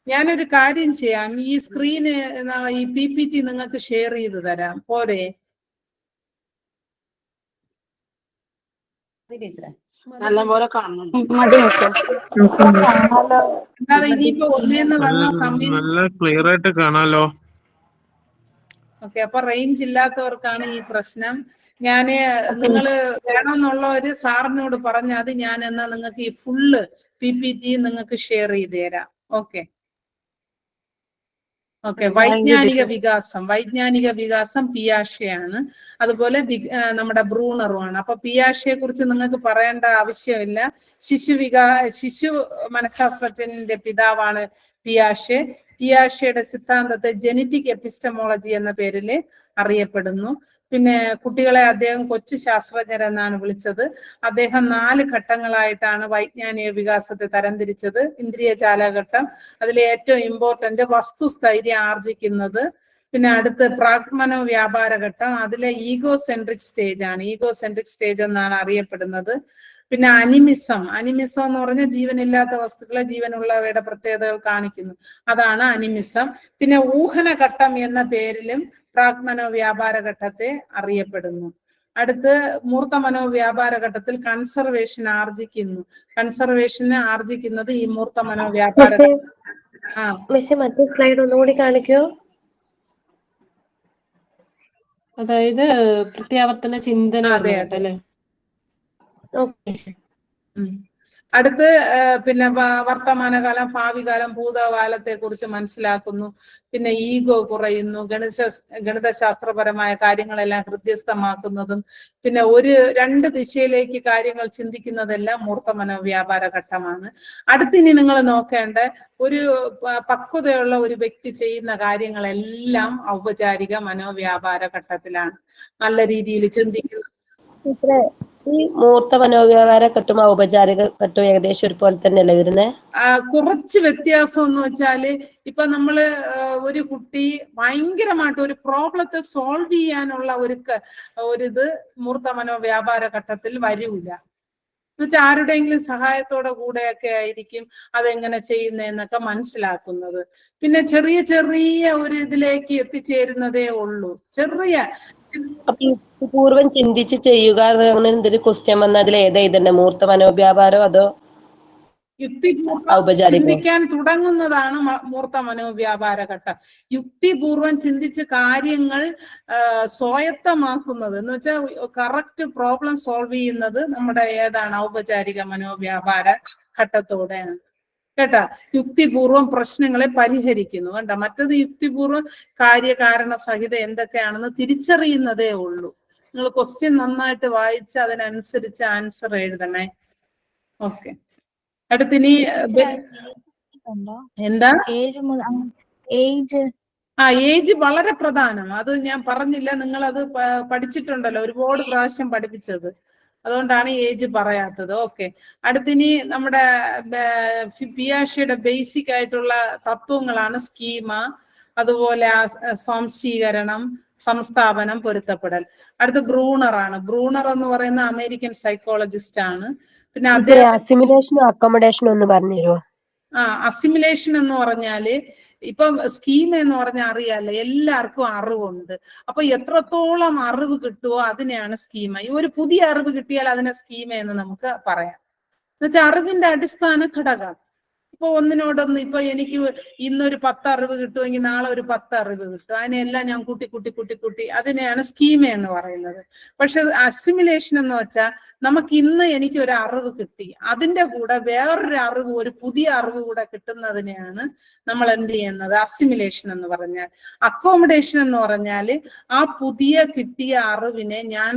ഞാനൊരു കാര്യം ചെയ്യാം, ഈ സ്ക്രീന് ഈ PPT നിങ്ങൾക്ക് ഷെയർ ചെയ്ത് തരാം, പോരെ?
നല്ലപോലെ കാണുന്നുണ്ട്.
അല്ലാതെ ഇനിയിപ്പോ ഒന്നേന്ന് വന്ന സമയം
നല്ല ക്ലിയർ ആയിട്ട് കാണാലോ.
ഓക്കെ, അപ്പൊ റേഞ്ച് ഇല്ലാത്തവർക്കാണ് ഈ പ്രശ്നം. ഞാന് നിങ്ങള് വേണമെന്നുള്ളവര് സാറിനോട് പറഞ്ഞാൽ ഞാൻ എന്നാ നിങ്ങൾക്ക് ഈ ഫുള്ള് PPT നിങ്ങൾക്ക് ഷെയർ ചെയ്ത് തരാം. ഓക്കെ, വൈജ്ഞാനിക വികാസം പിയാഷെയാണ്. അതുപോലെ നമ്മുടെ ബ്രൂണറുമാണ്. അപ്പൊ പിയാഷയെ കുറിച്ച് നിങ്ങൾക്ക് പറയേണ്ട ആവശ്യമില്ല. ശിശു മനഃശാസ്ത്രജ്ഞന്റെ പിതാവാണ് പിയാഷെ. പിയാഷയുടെ സിദ്ധാന്തത്തെ ജെനറ്റിക് എപ്പിസ്റ്റമോളജി എന്ന പേരിൽ അറിയപ്പെടുന്നു. പിന്നെ കുട്ടികളെ അദ്ദേഹം കൊച്ചു ശാസ്ത്രജ്ഞരെന്നാണ് വിളിച്ചത്. അദ്ദേഹം 4 ഘട്ടങ്ങളായിട്ടാണ് വൈജ്ഞാനിക വികാസത്തെ തരംതിരിച്ചത്. ഇന്ദ്രിയ ചാലഘട്ടം, അതിലെ ഏറ്റവും ഇമ്പോർട്ടന്റ് വസ്തുസ്ഥൈര്യം ആർജിക്കുന്നത്. പിന്നെ അടുത്ത് പ്രാഗ്മനോ വ്യാപാര ഘട്ടം, അതിലെ ഈഗോസെൻട്രിക് സ്റ്റേജ് എന്നാണ് അറിയപ്പെടുന്നത്. പിന്നെ അനിമിസം എന്ന് പറഞ്ഞാൽ ജീവനില്ലാത്ത വസ്തുക്കളെ ജീവനുള്ളവയുടെ പ്രത്യേകതകൾ കാണിക്കുന്നു, അതാണ് അനിമിസം. പിന്നെ ഊഹനഘട്ടം എന്ന പേരിലും പ്രാഗ്മനോ വ്യാപാര ഘട്ടത്തെ അറിയപ്പെടുന്നു. അടുത്ത് മൂർത്ത മനോവ്യാപാര ഘട്ടത്തിൽ കൺസർവേഷന് ആർജിക്കുന്നത് ഈ മൂർത്ത മനോവ്യാപാര.
മറ്റേ സ്ലൈഡ് ഒന്നുകൂടി കാണിക്കോ?
അതായത് പ്രത്യാവർത്തന ചിന്തന.
അതെ. അടുത്ത് പിന്നെ വർത്തമാനകാലം, ഭാവികാലം, ഭൂതകാലത്തെ കുറിച്ച് മനസ്സിലാക്കുന്നു. പിന്നെ ഈഗോ കുറയുന്നു, ഗണിതശാസ്ത്രപരമായ കാര്യങ്ങളെല്ലാം ഹൃദ്യസ്ഥമാക്കുന്നതും പിന്നെ 2 ദിശയിലേക്ക് കാര്യങ്ങൾ ചിന്തിക്കുന്നതെല്ലാം മൂർത്ത മനോവ്യാപാര ഘട്ടമാണ്. അടുത്തിനി നിങ്ങൾ നോക്കേണ്ട ഒരു പക്വതയുള്ള ഒരു വ്യക്തി ചെയ്യുന്ന കാര്യങ്ങളെല്ലാം ഔപചാരിക മനോവ്യാപാര ഘട്ടത്തിലാണ്. നല്ല രീതിയിൽ ചിന്തിക്കുന്നു.
ഈ മൂർത്ത മനോവ്യാപാര ഘട്ടവും ഔപചാരിക ഘട്ടവും ഏകദേശം ഒരുപോലെ തന്നെയല്ലേ വരുന്നത്?
കുറച്ച് വ്യത്യാസം എന്ന് വെച്ചാല്, ഇപ്പൊ നമ്മള് ഒരു കുട്ടി ഭയങ്കരമായിട്ട് ഒരു പ്രോബ്ലത്തെ സോൾവ് ചെയ്യാനുള്ള ഒരിത് മൂർത്ത മനോവ്യാപാര ഘട്ടത്തിൽ വരൂല. എന്നുവെച്ചാൽ ആരുടെയെങ്കിലും സഹായത്തോടെ കൂടെയൊക്കെ ആയിരിക്കും അതെങ്ങനെ ചെയ്യുന്നതെന്നൊക്കെ മനസ്സിലാക്കുന്നത്. പിന്നെ ചെറിയ ഒരു ഇതിലേക്ക് എത്തിച്ചേരുന്നതേ ഉള്ളൂ.
പൂർവ്വം ചിന്തിച്ച് ചെയ്യുക അങ്ങനെ എന്തൊരു ക്വസ്റ്റ്യൻ വന്നാൽ അതിൽ ഏതാ ഇതന്നെ മൂർത്ത മനോവ്യാപാരം അതോ
യുക്തിപൂർവ്വം
ഔപചാരികവും.
ചിന്തിക്കാൻ തുടങ്ങുന്നതാണ് മൂർത്ത മനോവ്യാപാര ഘട്ടം. യുക്തിപൂർവം ചിന്തിച്ച് കാര്യങ്ങൾ സ്വായത്തമാക്കുന്നത് എന്ന് വെച്ചാൽ കറക്റ്റ് പ്രോബ്ലം സോൾവ് ചെയ്യുന്നത് നമ്മുടെ ഏതാണ് ഔപചാരിക മനോവ്യാപാര ഘട്ടത്തോടെയാണ് കേട്ടാ. യുക്തിപൂർവം പ്രശ്നങ്ങളെ പരിഹരിക്കുന്നു കണ്ട. മറ്റത് യുക്തിപൂർവം കാര്യകാരണ സഹിതം എന്തൊക്കെയാണെന്ന് തിരിച്ചറിയുന്നതേ ഉള്ളൂ. നിങ്ങൾ ക്വസ്റ്റ്യൻ നന്നായിട്ട് വായിച്ച് അതിനനുസരിച്ച് ആൻസർ എഴുതണേ. ഓക്കെ, അടുത്തിനി എന്താ
ഏജ്
ഏജ് വളരെ പ്രധാനം. അത് ഞാൻ പറഞ്ഞില്ല, നിങ്ങൾ അത് പഠിച്ചിട്ടുണ്ടല്ലോ, ഒരുപാട് പ്രാവശ്യം പഠിപ്പിച്ചത്, അതുകൊണ്ടാണ് ഏജ് പറയാത്തത്. ഓക്കെ, അടുത്തിനി നമ്മുടെ പിയാഷയുടെ ബേസിക് ആയിട്ടുള്ള തത്വങ്ങളാണ് സ്കീമ, അതുപോലെ സ്വാംശീകരണം, സംസ്ഥാപനം, പൊരുത്തപ്പെടൽ. അടുത്ത് ബ്രൂണറാണ്. ബ്രൂണർ എന്ന് പറയുന്ന അമേരിക്കൻ സൈക്കോളജിസ്റ്റ് ആണ്. പിന്നെ
അസിമിലേഷനും അക്കോമഡേഷനും ഒന്ന് പറഞ്ഞുതരുമോ?
അസിമിലേഷൻ എന്ന് പറഞ്ഞാല് ഇപ്പം സ്കീം എന്ന് പറഞ്ഞാൽ അറിയാലോ, എല്ലാവർക്കും അറിവുണ്ട്. അപ്പൊ എത്രത്തോളം അറിവ് കിട്ടുമോ അതിനെയാണ് സ്കീമ. ഈ ഒരു പുതിയ അറിവ് കിട്ടിയാൽ അതിനെ സ്കീമ എന്ന് നമുക്ക് പറയാം. എന്നുവെച്ചാൽ അറിവിന്റെ അടിസ്ഥാന ഘടകം. ഇപ്പൊ ഒന്നിനോടൊന്ന്, ഇപ്പൊ എനിക്ക് ഇന്നൊരു 10 അറിവ് കിട്ടുമെങ്കിൽ നാളെ ഒരു 10 അറിവ് കിട്ടും. അതിനെല്ലാം ഞാൻ കൂട്ടി അതിനെയാണ് സ്കീമ എന്ന് പറയുന്നത്. പക്ഷെ അസിമിലേഷൻ എന്ന് വെച്ചാൽ നമുക്ക് ഇന്ന് എനിക്ക് ഒരു അറിവ് കിട്ടി, അതിന്റെ കൂടെ വേറൊരു അറിവ്, ഒരു പുതിയ അറിവ് കൂടെ കിട്ടുന്നതിനെയാണ് നമ്മൾ എന്ത് ചെയ്യുന്നത്, അസിമിലേഷൻ എന്ന് പറഞ്ഞാൽ. അക്കോമഡേഷൻ എന്ന് പറഞ്ഞാൽ ആ പുതിയ കിട്ടിയ അറിവിനെ ഞാൻ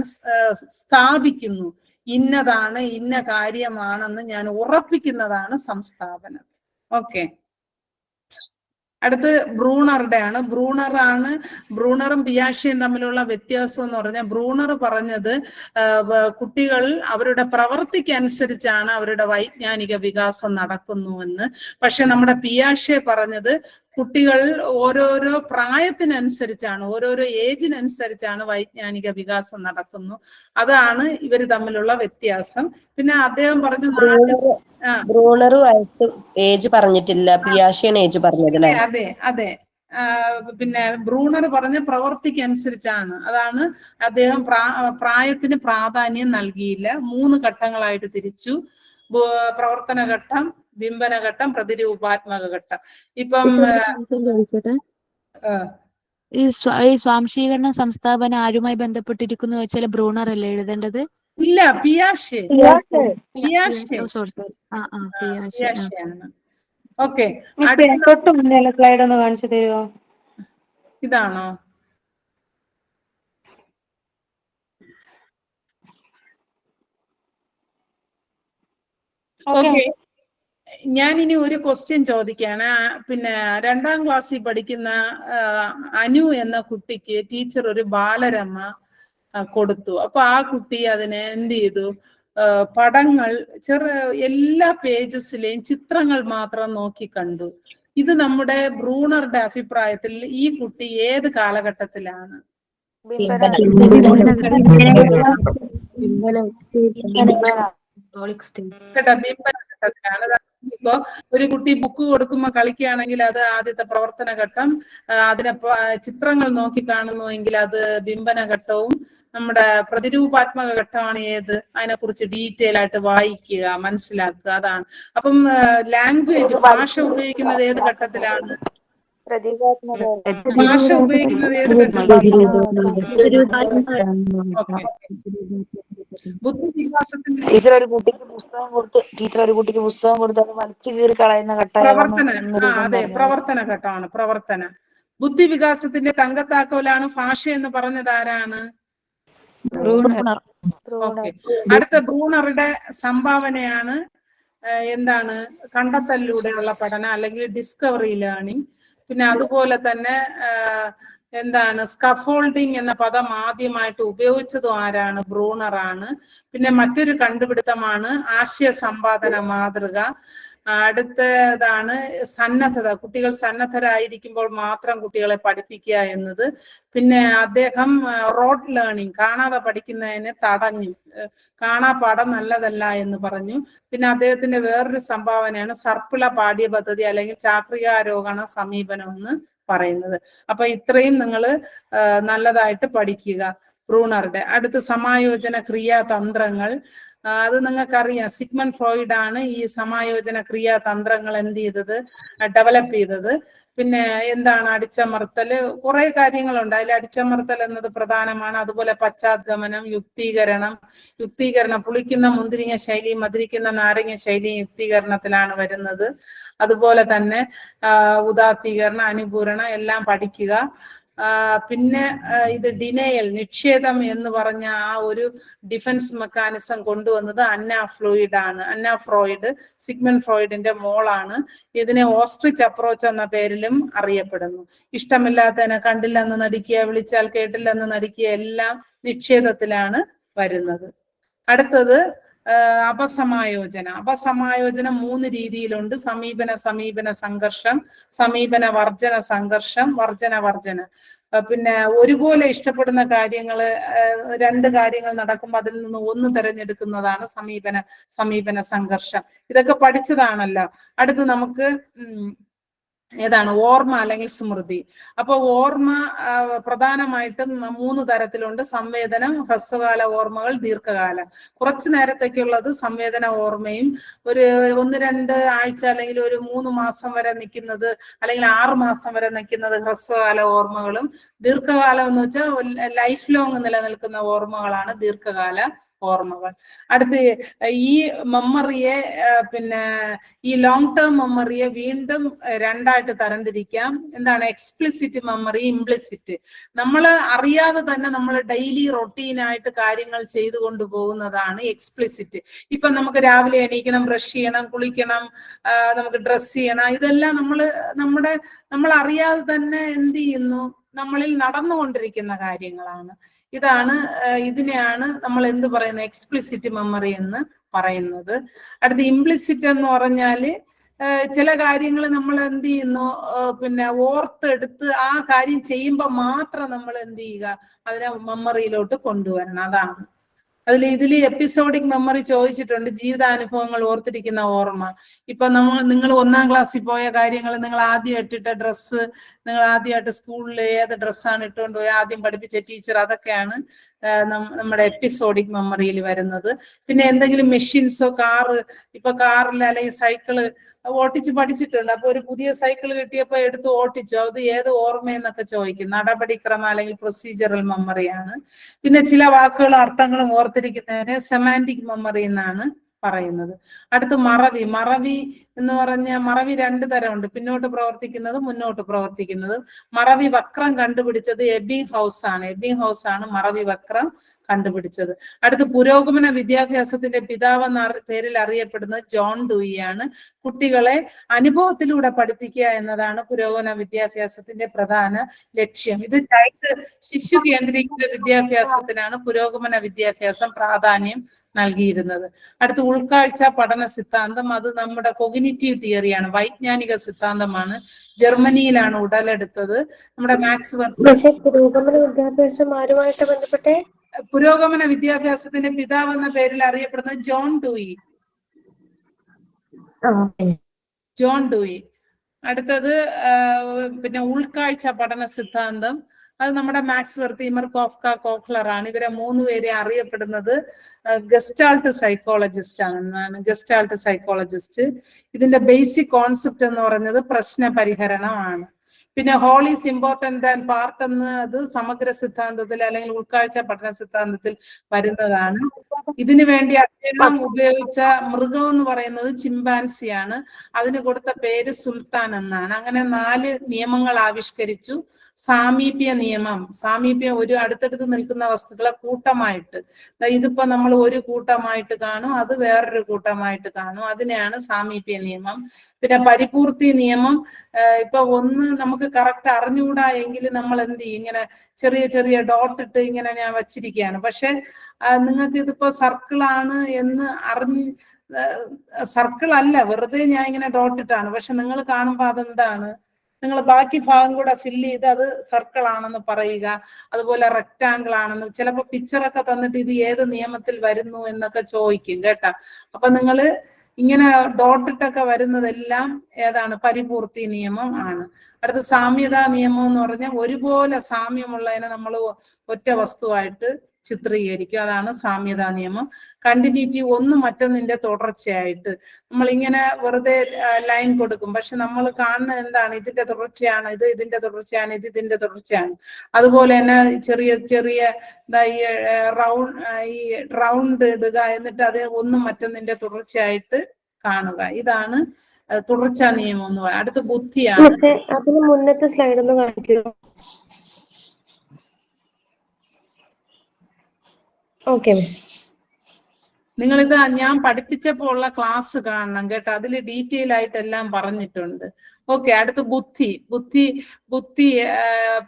സ്ഥാപിക്കുന്നു, ഇന്നതാണ്, ഇന്ന കാര്യമാണെന്ന് ഞാൻ ഉറപ്പിക്കുന്നതാണ് സംസ്ഥാപനം. ഓക്കെ, അടുത്ത് ബ്രൂണറുടെ ആണ്. ബ്രൂണറും പിയാഷയും തമ്മിലുള്ള വ്യത്യാസം എന്ന് പറഞ്ഞാൽ, ബ്രൂണർ പറഞ്ഞത് കുട്ടികൾ അവരുടെ പ്രവൃത്തിക്കനുസരിച്ചാണ് അവരുടെ വൈജ്ഞാനിക വികാസം നടക്കുന്നുവെന്ന്. പക്ഷെ നമ്മുടെ പിയാഷെ പറഞ്ഞത് കുട്ടികൾ ഓരോരോ പ്രായത്തിനനുസരിച്ചാണ്, ഓരോരോ ഏജിനനുസരിച്ചാണ് വൈജ്ഞാനിക വികാസം നടക്കുന്നു. അതാണ് ഇവർ തമ്മിലുള്ള വ്യത്യാസം. പിന്നെ അദ്ദേഹം പറഞ്ഞു
ബ്രൂണർ വയസ്സ് ഏജ് പറഞ്ഞിട്ടില്ല, പിയാഷയാണ് ഏജ് പറഞ്ഞത്.
അതെ. പിന്നെ ബ്രൂണർ പറഞ്ഞ പ്രവൃത്തിക്ക് അനുസരിച്ചാണ്. അതാണ് അദ്ദേഹം പ്രായത്തിന് പ്രാധാന്യം നൽകിയില്ല. 3 ഘട്ടങ്ങളായിട്ട് തിരിച്ചു: പ്രവർത്തന ഘട്ടം, ബിംബന ഘട്ടം, പ്രതിരൂപാത്മക ഘട്ടം. ഇപ്പം
ഈ സ്വാംശീകരണ സംസ്ഥാപനം ആരുമായി ബന്ധപ്പെട്ടിരിക്കുന്നു വെച്ചാൽ ബ്രൂണർ അല്ലേ എഴുതേണ്ടത്?
ഇല്ല, പിയാഷെ. ഓക്കെ,
തൊട്ട് മുന്നേയുള്ള സ്ലൈഡ് ഒന്ന് കാണിച്ചു തരുമോ?
ഇതാണോ? ഓക്കെ, ഞാനിനി ഒരു ക്വസ്റ്റ്യൻ ചോദിക്കാണ്. പിന്നെ 2ാം ക്ലാസ്സിൽ പഠിക്കുന്ന അനു എന്ന കുട്ടിക്ക് ടീച്ചർ ഒരു ബാലരമ കൊടുത്തു. അപ്പൊ ആ കുട്ടി അതിനെ എന്ത് ചെയ്തു, പടങ്ങൾ എല്ലാ പേജസിലെയും ചിത്രങ്ങൾ മാത്രം നോക്കി കണ്ടു. ഇത് നമ്മുടെ ബ്രൂണറുടെ അഭിപ്രായത്തിൽ ഈ കുട്ടി ഏത് കാലഘട്ടത്തിലാണ്? കേട്ടോ, ബിംബനഘട്ടത്തിലാണ്. ഇപ്പൊ ഒരു കുട്ടി ബുക്ക് കൊടുക്കുമ്പോ കളിക്കുകയാണെങ്കിൽ അത് ആദ്യത്തെ പ്രവർത്തന ഘട്ടം, അതിനെ ചിത്രങ്ങൾ നോക്കി കാണുന്നുവെങ്കിൽ അത് ബിംബന ഘട്ടവും, നമ്മുടെ പ്രതിരൂപാത്മക ഘട്ടമാണ് ഏത്, അതിനെക്കുറിച്ച് ഡീറ്റെയിൽ ആയിട്ട് വായിക്കുക, മനസ്സിലാക്കുക, അതാണ്. അപ്പം ലാംഗ്വേജ്, ഭാഷ ഉപയോഗിക്കുന്നത് ഏത് ഘട്ടത്തിലാണ്? ഭാഷ ഉപയോഗിക്കുന്നത് ഏത് ഘട്ടത്തിലാണ്? ബുദ്ധിവികാസത്തിന്റെ
ടീച്ചർ ഒരു കുട്ടിക്ക് പുസ്തകം കൊടുത്ത് അത് വലിച്ചു കീറി കളയുന്ന
പ്രവർത്തന ഘട്ടമാണ്. പ്രവർത്തന ബുദ്ധിവികാസത്തിന്റെ തങ്കത്താക്കോലാണ് ഭാഷ എന്ന് പറഞ്ഞത് ആരാണ്? ഓക്കെ, അടുത്ത ബ്രൂണറുടെ സംഭാവനയാണ് എന്താണ്? കണ്ടെത്തലിലൂടെയുള്ള പഠനം അല്ലെങ്കിൽ ഡിസ്കവറി ലേണിംഗ്. പിന്നെ അതുപോലെ തന്നെ എന്താണ്, സ്കഫോൾഡിംഗ് എന്ന പദം ആദ്യമായിട്ട് ഉപയോഗിച്ചതും ആരാണ്? ബ്രൂണറാണ്. പിന്നെ മറ്റൊരു കണ്ടുപിടുത്തമാണ് ആശയ സമ്പാദന മാതൃക. അടുത്തതാണ് സന്നദ്ധത. കുട്ടികൾ സന്നദ്ധരായിരിക്കുമ്പോൾ മാത്രം കുട്ടികളെ പഠിപ്പിക്കുക എന്നത്. പിന്നെ അദ്ദേഹം റോഡ് ലേണിംഗ്, കാണാതെ പഠിക്കുന്നതിനെ തടഞ്ഞു, കാണാപ്പാഠം നല്ലതല്ല എന്ന് പറഞ്ഞു. പിന്നെ അദ്ദേഹത്തിന്റെ വേറൊരു സംഭാവനയാണ് സർപ്പിള പാഠ്യപദ്ധതി അല്ലെങ്കിൽ ചാക്രികാരോഹണ സമീപനം എന്ന് പറയുന്നത്. അപ്പൊ ഇത്രയും നിങ്ങൾ നല്ലതായിട്ട് പഠിക്കുക ബ്രൂണറുടെ. അടുത്ത് സമായോജന ക്രിയാതന്ത്രങ്ങൾ, അത് നിങ്ങൾക്കറിയാം. സിഗ്മണ്ട് ഫ്രോയിഡ് ആണ് ഈ സമായോജന ക്രിയാതന്ത്രങ്ങൾ എന്ത് ചെയ്തത്, ഡെവലപ്പ് ചെയ്തത്. പിന്നെ എന്താണ് അടിച്ചമർത്തല്, കുറെ കാര്യങ്ങളുണ്ട്. അതിൽ അടിച്ചമർത്തൽ എന്നത് പ്രധാനമാണ്. അതുപോലെ പശ്ചാത്ഗമനം, യുക്തീകരണം, പുളിക്കുന്ന മുന്തിരിങ്ങ ശൈലി, മധുരിക്കുന്ന നാരങ്ങ ശൈലി യുക്തീകരണത്തിലാണ് വരുന്നത്. അതുപോലെ തന്നെ ഉദാത്തീകരണം, അനുപൂരണം എല്ലാം പഠിക്കുക. പിന്നെ ഇത് ഡിനയൽ, നിക്ഷേപം എന്ന് പറഞ്ഞ ആ ഒരു ഡിഫൻസ് മെക്കാനിസം കൊണ്ടുവന്നത് അന്ന ഫ്രോയിഡ്, സിഗ്മണ്ട് ഫ്രോയിഡിന്റെ മോളാണ്. ഇതിനെ ഓസ്ട്രിച്ച് അപ്രോച്ച് എന്ന പേരിലും അറിയപ്പെടുന്നു. ഇഷ്ടമില്ലാത്തതിനെ കണ്ടില്ലെന്ന് നടിക്കുക, വിളിച്ചാൽ കേട്ടില്ലെന്ന് നടിക്കുക, എല്ലാം നിക്ഷേപത്തിലാണ് വരുന്നത്. അടുത്തത് അപസമായോജന. അപസമായോജന 3 രീതിയിലുണ്ട്. സമീപന സംഘർഷം, സമീപന വർജന സംഘർഷം, വർജന. പിന്നെ ഒരുപോലെ ഇഷ്ടപ്പെടുന്ന കാര്യങ്ങള് 2 കാര്യങ്ങൾ നടക്കുമ്പോൾ അതിൽ നിന്ന് ഒന്ന് തിരഞ്ഞെടുക്കുന്നതാണ് സമീപന സംഘർഷം. ഇതൊക്കെ പഠിച്ചതാണല്ലോ. അടുത്ത് നമുക്ക് ഏതാണ് ഓർമ്മ അല്ലെങ്കിൽ സ്മൃതി. അപ്പൊ ഓർമ്മ പ്രധാനമായിട്ടും 3 തരത്തിലുണ്ട്. സംവേദനം, ഹ്രസ്വകാല ഓർമ്മകൾ, ദീർഘകാലം. കുറച്ചു നേരത്തേക്കുള്ളത് സംവേദന ഓർമ്മയും, ഒരു 1-2 ആഴ്ച അല്ലെങ്കിൽ ഒരു 3 മാസം വരെ നിൽക്കുന്നത്, അല്ലെങ്കിൽ 6 മാസം വരെ നിൽക്കുന്നത് ഹ്രസ്വകാല ഓർമ്മകളും. ദീർഘകാലം എന്ന് വെച്ചാൽ ലൈഫ് ലോങ് നിലനിൽക്കുന്ന ഓർമ്മകളാണ് ദീർഘകാല ഓർമ്മകൾ. അടുത്ത് ഈ മെമ്മറിയെ പിന്നെ ഈ ലോങ് ടേം മെമ്മറിയെ വീണ്ടും 2ആയിട്ട് തരംതിരിക്കാം. എന്താണ് എക്സ്പ്ലിസിറ്റ് മെമ്മറി, ഇംപ്ലിസിറ്റ്. നമ്മൾ അറിയാതെ തന്നെ നമ്മൾ ഡെയിലി റൊട്ടീനായിട്ട് കാര്യങ്ങൾ ചെയ്തു കൊണ്ടുപോകുന്നതാണ് എക്സ്പ്ലിസിറ്റ്. ഇപ്പൊ നമുക്ക് രാവിലെ എണീക്കണം, ബ്രഷ് ചെയ്യണം, കുളിക്കണം, നമുക്ക് ഡ്രസ് ചെയ്യണം, ഇതെല്ലാം നമ്മൾ അറിയാതെ തന്നെ എന്ത് ചെയ്യുന്നു, നമ്മളിൽ നടന്നുകൊണ്ടിരിക്കുന്ന കാര്യങ്ങളാണ്. ഇതിനെയാണ് നമ്മൾ എന്ത് പറയുന്നത്, എക്സ്പ്ലിസിറ്റ് മെമ്മറി എന്ന് പറയുന്നത്. അടുത്ത് ഇംപ്ലിസിറ്റ് എന്ന് പറഞ്ഞാല് ചില കാര്യങ്ങൾ നമ്മൾ എന്ത് ചെയ്യുന്നു, പിന്നെ ഓർത്തെടുത്ത് ആ കാര്യം ചെയ്യുമ്പോൾ മാത്രം നമ്മൾ എന്ത് ചെയ്യുക, അതിനെ മെമ്മറിയിലോട്ട് കൊണ്ടുവരണം. അതാണ് ഇതിൽ എപ്പിസോഡിക് മെമ്മറി ചോദിച്ചിട്ടുണ്ട്. ജീവിതാനുഭവങ്ങൾ ഓർത്തിരിക്കുന്ന ഓർമ്മ. ഇപ്പൊ നിങ്ങൾ 1-ാം ക്ലാസ്സിൽ പോയ കാര്യങ്ങൾ, നിങ്ങൾ ആദ്യം ഇട്ടിട്ട ഡ്രസ്സ്, നിങ്ങൾ ആദ്യമായിട്ട് സ്കൂളിൽ ഏത് ഡ്രസ്സാണ് ഇട്ടുകൊണ്ട് പോയി ആദ്യം പഠിപ്പിച്ച ടീച്ചർ, അതൊക്കെയാണ് നമ്മുടെ എപ്പിസോഡിക് മെമ്മറിയിൽ വരുന്നത്. പിന്നെ എന്തെങ്കിലും മെഷീൻസോ, കാറിൽ അല്ലെങ്കിൽ സൈക്കിള് ഓട്ടിച്ച് പഠിച്ചിട്ടുണ്ട്. അപ്പൊ ഒരു പുതിയ സൈക്കിൾ കിട്ടിയപ്പോ എടുത്ത് ഓട്ടിച്ചു, അത് ഏത് ഓർമ്മയെന്നൊക്കെ ചോദിക്കും. നടപടിക്രമം അല്ലെങ്കിൽ പ്രൊസീജറൽ മെമ്മറിയാണ്. പിന്നെ ചില വാക്കുകളും അർത്ഥങ്ങളും ഓർത്തിരിക്കുന്നതിന് സെമാൻറ്റിക് മെമ്മറി എന്നാണ് പറയുന്നത്. അടുത്ത് മറവി എന്ന് പറഞ്ഞ മറവി 2 തരമുണ്ട്. പിന്നോട്ട് പ്രവർത്തിക്കുന്നത്, മുന്നോട്ട് പ്രവർത്തിക്കുന്നത്. മറവി വക്രം കണ്ടുപിടിച്ചത് എബിംഗ്ഹൗസ് ആണ് മറവി വക്രം കണ്ടുപിടിച്ചത്. അടുത്ത് പുരോഗമന വിദ്യാഭ്യാസത്തിന്റെ പിതാവ് എന്ന പേരിൽ അറിയപ്പെടുന്നത് ജോൺ ഡൂയി ആണ്. കുട്ടികളെ അനുഭവത്തിലൂടെ പഠിപ്പിക്കുക എന്നതാണ് പുരോഗമന വിദ്യാഭ്യാസത്തിന്റെ പ്രധാന ലക്ഷ്യം. ഇത് ശിശു കേന്ദ്രീകൃത വിദ്യാഭ്യാസത്തിനാണ് പുരോഗമന വിദ്യാഭ്യാസം പ്രാധാന്യം നൽകിയിരുന്നത്. അടുത്ത് ഉൾക്കാഴ്ച പഠന സിദ്ധാന്തം. അത് നമ്മുടെ കൊഗ്നിറ്റീവ് തിയറിയാണ്, വൈജ്ഞാനിക സിദ്ധാന്തമാണ്. ജർമ്മനിയിലാണ് ഉടലെടുത്തത്. നമ്മുടെ മാക്സ്
പുരോഗമന വിദ്യാഭ്യാസം ആരുമായിട്ട് ബന്ധപ്പെട്ടേ?
പുരോഗമന വിദ്യാഭ്യാസത്തിന്റെ പിതാവ് എന്ന പേരിൽ അറിയപ്പെടുന്നത് ജോൺ ഡൂയി. അടുത്തത് പിന്നെ ഉൾക്കാഴ്ച പഠന സിദ്ധാന്തം. അത് നമ്മുടെ മാക്സ് വെർത്തീമർ, കോഫ്ക, കോക്ലർ ആണ്. ഇവരെ 3 പേരെ അറിയപ്പെടുന്നത് ഗസ്റ്റാൾട്ട് സൈക്കോളജിസ്റ്റ് ആണെന്നാണ്. Gestalt psychologist. ഇതിന്റെ ബേസിക് കോൺസെപ്റ്റ് എന്ന് പറയുന്നത് പ്രശ്ന പരിഹരണമാണ്. പിന്നെ whole is important and part എന്ന് അത് സമഗ്ര സിദ്ധാന്തത്തിൽ അല്ലെങ്കിൽ ഉൾക്കാഴ്ച പഠന സിദ്ധാന്തത്തിൽ വരുന്നതാണ്. ഇതിനു വേണ്ടി അദ്ദേഹം ഉപയോഗിച്ച മൃഗം എന്ന് പറയുന്നത് ചിമ്പാൻസിയാണ്. അതിന് കൊടുത്ത പേര് സുൽത്താൻ എന്നാണ്. അങ്ങനെ 4 നിയമങ്ങൾ ആവിഷ്കരിച്ചു. സാമീപ്യ നിയമം, ഒരു അടുത്തടുത്ത് നിൽക്കുന്ന വസ്തുക്കളെ കൂട്ടമായിട്ട്, ഇതിപ്പോ നമ്മൾ ഒരു കൂട്ടമായിട്ട് കാണും, അത് വേറൊരു കൂട്ടമായിട്ട് കാണും, അതിനെയാണ് സാമീപ്യ നിയമം. പിന്നെ പരിപൂർത്തി നിയമം. ഇപ്പൊ ഒന്ന് നമുക്ക് കറക്റ്റ് അറിഞ്ഞുകൂടാ എങ്കിൽ നമ്മൾ എന്ത് ചെയ്യും, ഇങ്ങനെ ചെറിയ ഡോട്ട് ഇട്ട് ഇങ്ങനെ ഞാൻ വച്ചിരിക്കുകയാണ്. പക്ഷെ നിങ്ങൾക്ക് ഇതിപ്പോ സർക്കിളാണ് എന്ന് സർക്കിൾ അല്ല, വെറുതെ ഞാൻ ഇങ്ങനെ ഡോട്ട് ഇട്ടാണ്. പക്ഷെ നിങ്ങൾ കാണുമ്പോൾ അതെന്താണ്, നിങ്ങൾ ബാക്കി ഭാഗം കൂടെ ഫില്ല് ചെയ്ത് അത് സർക്കിൾ ആണെന്ന് പറയുക. അതുപോലെ റെക്ടാങ്കിൾ ആണെന്ന്, ചിലപ്പോൾ പിക്ചറൊക്കെ തന്നിട്ട് ഇത് ഏത് നിയമത്തിൽ വരുന്നു എന്നൊക്കെ ചോദിക്കും കേട്ടാ. അപ്പൊ നിങ്ങള് ഇങ്ങനെ ഡോട്ടിട്ടൊക്കെ വരുന്നതെല്ലാം ഏതാണ്, പരിപൂർത്തി നിയമം ആണ്. അടുത്ത സാമ്യതാ നിയമം എന്ന് പറഞ്ഞാൽ ഒരുപോലെ സാമ്യമുള്ളതിനെ നമ്മൾ ഒറ്റ വസ്തുവായിട്ട് ചിത്രീകരിക്കും. അതാണ് സാമ്യതാ നിയമം. കണ്ടിന്യൂറ്റി ഒന്ന് മറ്റൊന്നിന്റെ തുടർച്ചയായിട്ട് നമ്മളിങ്ങനെ വെറുതെ ലൈൻ കൊടുക്കും, പക്ഷെ നമ്മൾ കാണുന്നത് എന്താണ്? ഇതിന്റെ തുടർച്ചയാണ്, ഇത് ഇതിന്റെ തുടർച്ചയാണ്, ഇത് ഇതിന്റെ തുടർച്ചയാണ്. അതുപോലെ തന്നെ ചെറിയ ചെറിയ ഈ റൗണ്ട് ഇടുക, എന്നിട്ട് അത് ഒന്നും മറ്റൊന്നിന്റെ തുടർച്ചയായിട്ട് കാണുക. ഇതാണ് തുടർച്ചാ നിയമം എന്ന് പറയുന്നത്. അടുത്ത ബുദ്ധിയാണ്.
അതിന് മുന്നത്തെ സ്ലൈഡ് ഒന്ന് കാണിക്കൂ. Okay miss.
നിങ്ങളിത് ഞാൻ പഠിപ്പിച്ചപ്പോൾ ഉള്ള ക്ലാസ് കാണണം കേട്ടോ, അതിൽ ഡീറ്റെയിൽ ആയിട്ട് എല്ലാം പറഞ്ഞിട്ടുണ്ട്. ഓക്കെ, അടുത്ത ബുദ്ധി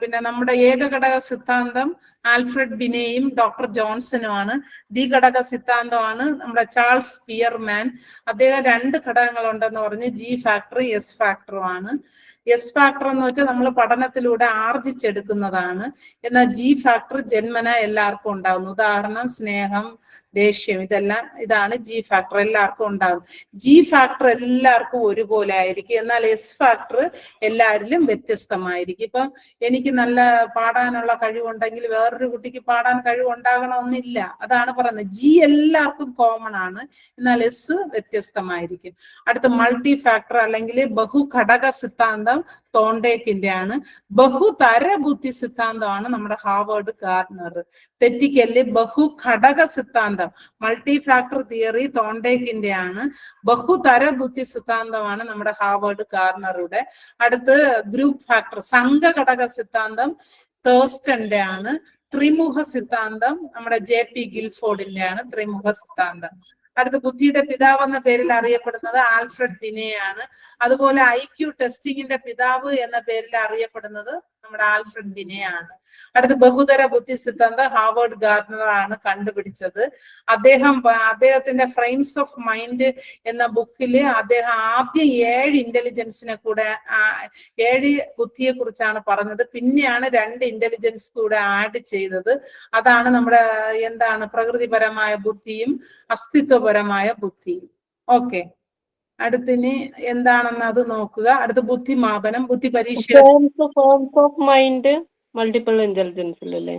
പിന്നെ നമ്മുടെ ഏകഘടക സിദ്ധാന്തം ആൽഫ്രഡ് ബിനെയും ഡോക്ടർ ജോൺസനുമാണ്. ദ്വിഘടക സിദ്ധാന്തമാണ് നമ്മുടെ ചാൾസ് പിയർമാൻ. അദ്ദേഹം 2 ഘടകങ്ങളുണ്ടെന്ന് പറഞ്ഞ് ജി ഫാക്ടർ എസ് ഫാക്ടറുമാണ്. എസ് ഫാക്ടർ എന്ന് വെച്ചാൽ നമ്മൾ പഠനത്തിലൂടെ ആർജിച്ചെടുക്കുന്നതാണ്. എന്നാൽ ജി ഫാക്ടർ ജന്മന എല്ലാവർക്കും ഉണ്ടാകുന്നു. ഉദാഹരണം സ്നേഹം, ദേഷ്യം, ഇതാണ് ജി ഫാക്ടർ, എല്ലാവർക്കും ഉണ്ടാകും. ജി ഫാക്ടർ എല്ലാവർക്കും ഒരുപോലെ ആയിരിക്കും, എന്നാൽ എസ് ഫാക്ടർ എല്ലാവരിലും വ്യത്യസ്തമായിരിക്കും. ഇപ്പം എനിക്ക് നല്ല പാടാനുള്ള കഴിവുണ്ടെങ്കിൽ വേറൊരു കുട്ടിക്ക് പാടാൻ കഴിവുണ്ടാകണമെന്നില്ല. അതാണ് പറയുന്നത്. ജി എല്ലാവർക്കും കോമൺ ആണ്, എന്നാൽ എസ് വ്യത്യസ്തമായിരിക്കും. അടുത്ത മൾട്ടി ഫാക്ടർ അല്ലെങ്കിൽ ബഹുഘടക സിദ്ധാന്തം തോണ്ടേക്കിന്റെ ആണ്. ബഹുതര ബുദ്ധി സിദ്ധാന്തമാണ് നമ്മുടെ ഹാവേർഡ് ഗാർട്ണർ. തെറ്റിക്കല് ബഹുഘടക സിദ്ധാന്തം മൾട്ടി ഫാക്ടർ തിയറി തോണ്ടേക്കിന്റെ ആണ്. ബഹുതര ബുദ്ധി സിദ്ധാന്തമാണ് നമ്മുടെ ഹാവേർഡ് ഗാർട്ണറുടെ. അടുത്ത് ഗ്രൂപ്പ് ഫാക്ടർ സംഘഘടക സിദ്ധാന്തം തേഴ്സ്റ്റന്റെ ആണ്. ത്രിമുഖ സിദ്ധാന്തം നമ്മുടെ JP ഗിൽഫോർഡിന്റെ ആണ് ത്രിമുഖ സിദ്ധാന്തം. അടുത്ത ബുദ്ധിയുടെ പിതാവ് എന്ന പേരിൽ അറിയപ്പെടുന്നത് ആൽഫ്രഡ് ബിനെ ആണ്. അതുപോലെ IQ ടെസ്റ്റിങ്ങിന്റെ പിതാവ് എന്ന പേരിൽ അറിയപ്പെടുന്നത് നമ്മുടെ ആൽഫ്രഡ് ബിനെ ആണ്. അടുത്ത ബഹുതര ബുദ്ധി സിദ്ധാന്തം ഹാവേർഡ് ഗാർട്ണർ ആണ് കണ്ടുപിടിച്ചത്. അദ്ദേഹത്തിന്റെ ഫ്രെയിംസ് ഓഫ് മൈൻഡ് എന്ന ബുക്കിൽ അദ്ദേഹം ആദ്യം 7 ഇന്റലിജൻസിനെ കൂടെ 7 ബുദ്ധിയെ കുറിച്ചാണ് പറഞ്ഞത്. പിന്നെയാണ് 2 ഇന്റലിജൻസ് കൂടെ ആഡ് ചെയ്തത്. അതാണ് നമ്മുടെ എന്താണ് പ്രകൃതിപരമായ ബുദ്ധിയും അസ്തിത്വപരമായ ബുദ്ധിയും. ഓക്കെ, അടുത്തിന് എന്താണെന്ന് അത് നോക്കുക. അടുത്ത ബുദ്ധിമാപനം, ബുദ്ധി പരീക്ഷ.
ഫോംസ് ഓഫ് മൈൻഡ് മൾട്ടിപ്പിൾ ഇന്റലിജൻസിലല്ലേ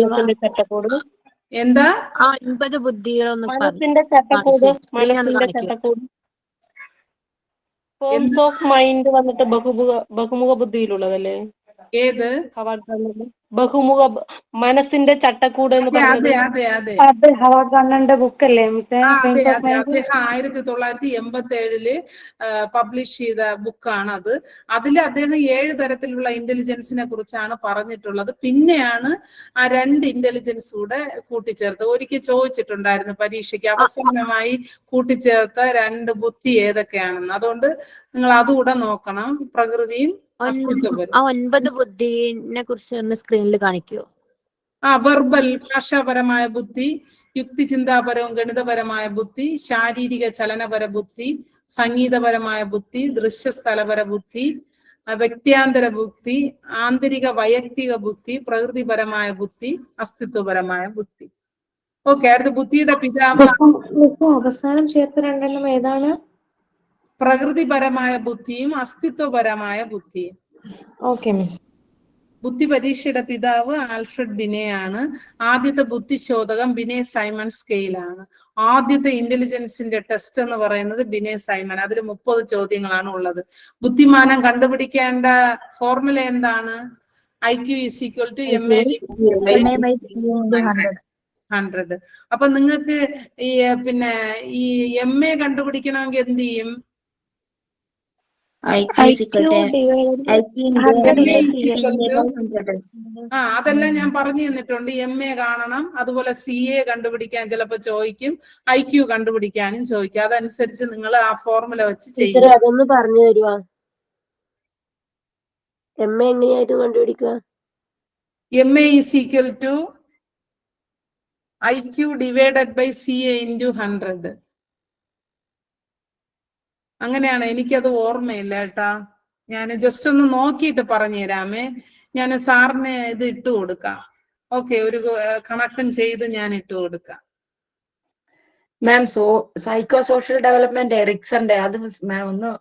മനസ്സിന്റെ ചട്ടക്കൂട്?
എന്താ
9 ബുദ്ധികളൊന്നും
മനസ്സിന്റെ ചട്ടക്കൂട് ഫോംസ് ഓഫ് മൈൻഡ് വന്നിട്ട് ബഹുമുഖ ബുദ്ധിയിലുള്ളതല്ലേ?
ഏത്
ബഹുമുഖ മനസ്സിന്റെ ചട്ടക്കൂട് എന്ന് പറഞ്ഞത്
അത് ഹവാർഡ് ഗാർട്ണറിന്റെ ബുക്കല്ലേ?
അദ്ദേഹം 1987 പബ്ലിഷ് ചെയ്ത ബുക്കാണ് അത്. അതിൽ അദ്ദേഹം 7 തരത്തിലുള്ള ഇന്റലിജൻസിനെ കുറിച്ചാണ് പറഞ്ഞിട്ടുള്ളത്. പിന്നെയാണ് ആ 2 ഇന്റലിജൻസ് കൂടെ കൂട്ടിച്ചേർത്ത്. ഒരിക്കൽ ചോദിച്ചിട്ടുണ്ടായിരുന്നു പരീക്ഷയ്ക്ക്, അവസാനമായി കൂട്ടിച്ചേർത്ത 2 ബുദ്ധി ഏതൊക്കെയാണെന്ന്. അതുകൊണ്ട് നിങ്ങൾ അതുകൂടെ നോക്കണം. പ്രകൃതിയും അസ്തിത്വപരവും.
9 ബുദ്ധിനെ കുറിച്ച് ഒന്ന് സ്ക്രീനിൽ കാണിക്കുമോ?
വെർബൽ ഭാഷാപരമായ ബുദ്ധി, യുക്തിചിന്താപരവും ഗണിതപരമായ ബുദ്ധി, ശാരീരിക ചലനപര ബുദ്ധി, സംഗീതപരമായ ബുദ്ധി, ദൃശ്യസ്ഥലപര ബുദ്ധി, വ്യക്തിയാന്തര ബുദ്ധി, ആന്തരിക വൈയക്തിക ബുദ്ധി, പ്രകൃതിപരമായ ബുദ്ധി, അസ്തിത്വപരമായ ബുദ്ധി. ഓക്കെ, അടുത്ത ബുദ്ധിയുടെ പിതാവ്
അവസാനം ചേർത്ത 2 ഏതാണ്?
പ്രകൃതിപരമായ ബുദ്ധിയും അസ്തിത്വപരമായ ബുദ്ധിയും.
Okay miss.
ബുദ്ധി പരീക്ഷയുടെ പിതാവ് ആൽഫ്രഡ് ബിനെ ആണ്. ആദ്യത്തെ ബുദ്ധിശോധകം ബിനെ സൈമൺ സ്കെയിലാണ്. ആദ്യത്തെ ഇന്റലിജൻസിന്റെ ടെസ്റ്റ് എന്ന് പറയുന്നത് ബിനെ സൈമൺ. അതിൽ 30 ചോദ്യങ്ങളാണ് ഉള്ളത്. ബുദ്ധിമാനം കണ്ടുപിടിക്കേണ്ട ഫോർമുല എന്താണ്? IQ = MA/100. അപ്പൊ നിങ്ങൾക്ക് പിന്നെ ഈ MA കണ്ടുപിടിക്കണമെങ്കിൽ എന്ത് ചെയ്യും? അതെല്ലാം ഞാൻ പറഞ്ഞു തന്നിട്ടുണ്ട്. MA കാണണം. അതുപോലെ CA കണ്ടുപിടിക്കാൻ ചിലപ്പോൾ ചോദിക്കും, IQ കണ്ടുപിടിക്കാനും ചോദിക്കും. അതനുസരിച്ച് നിങ്ങൾ ആ ഫോർമുല വെച്ച് ചെയ്യും.
അതൊന്ന് പറഞ്ഞു തരുവാ? MA എങ്ങനെയായിട്ട് കണ്ടുപിടിക്കുക?
MA = IQ / CA × 100. അങ്ങനെയാണ്. എനിക്കത് ഓർമ്മയില്ല കേട്ടാ. ഞാൻ ജസ്റ്റ് ഒന്ന് നോക്കിയിട്ട് പറഞ്ഞു തരാമേ. ഞാൻ സാറിന് ഇത് ഇട്ട് കൊടുക്കാം. ഓക്കെ, ഒരു കണക്ഷൻ ചെയ്ത് ഞാൻ ഇട്ട് കൊടുക്കാം.
മാം സൈക്കോ സോഷ്യൽ ഡെവലപ്മെന്റ് എറിക്സന്റെ അത് മാം ഒന്ന്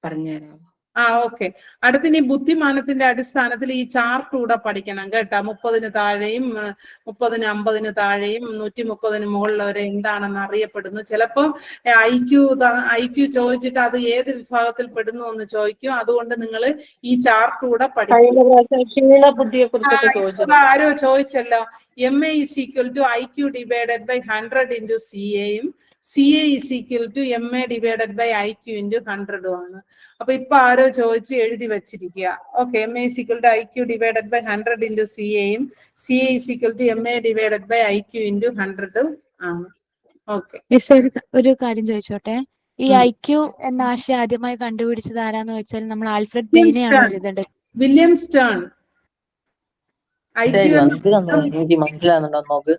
പറഞ്ഞു തരാമോ?
ഓക്കെ. അടുത്തിനി ബുദ്ധിമാനത്തിന്റെ അടിസ്ഥാനത്തിൽ ഈ ചാർട്ട് കൂടെ പഠിക്കണം കേട്ടാ. 30-ന് താഴെയും 30-ന് 50-ന് താഴെയും 130-ന് മുകളിലവരെ എന്താണെന്ന് അറിയപ്പെടുന്നു. ചിലപ്പം ഐക്യു ചോദിച്ചിട്ട് അത് ഏത് വിഭാഗത്തിൽ പെടുന്നു എന്ന് ചോദിക്കും. അതുകൊണ്ട് നിങ്ങൾ ഈ ചാർട്ട് കൂടെ പഠിക്കും.
ബുദ്ധിയെ കുറിച്ചൊക്കെ ചോദിച്ചു.
ആരോ ചോദിച്ചല്ലോ, MA is equal to IQ divided by 100 into CAയും CA is equal to MA divided by IQ into 100 ആണ്. അപ്പൊ ഇപ്പൊ ആരോ ചോദിച്ച് എഴുതി വെച്ചിരിക്കുക. Okay, MA is equal to IQ divided by 100 into CAയും CA is equal to MA divided by IQ into 100 ആണ്. Okay
miss, ഒരു കാര്യം ചോദിച്ചോട്ടെ. ഈ IQ എന്ന ആശയം ആദ്യമായി കണ്ടുപിടിച്ചത് ആരാന്ന് വെച്ചാൽ നമ്മൾ ആൽഫ്രഡ് ബീനെയാണ് എഴുതേണ്ടത്.
William Stern.
മനസ്സിലാകുന്നുണ്ടോ നോക്ക്.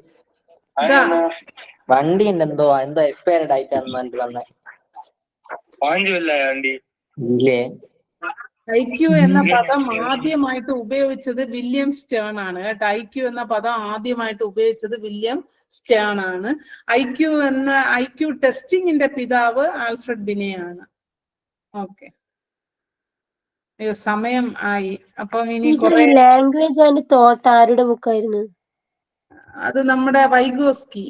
വണ്ടി എന്തോ എക്സ്പയർഡ് ആയിട്ടാന്ന് പറഞ്ഞിട്ട് വന്നേ. ഇല്ലേ,
IQ എന്ന പദം ആദ്യമായിട്ട് ഉപയോഗിച്ചത് വില്യം സ്റ്റേൺ ആണ് കേട്ടോ. IQ എന്ന പദം ആദ്യമായിട്ട് ഉപയോഗിച്ചത് വില്യം സ്റ്റേൺ ആണ്. IQ ടെസ്റ്റിംഗിന്റെ പിതാവ് ആൽഫ്രഡ് ബിനെയാണ്. ഓക്കെ, അയ്യോ സമയം ആയി. അപ്പം ഇനി
ലാംഗ്വേജ് ആൻഡ് തോട്ട് ആരുടെ ബുക്കായിരുന്നു?
അത് നമ്മുടെ വൈഗോസ്കി.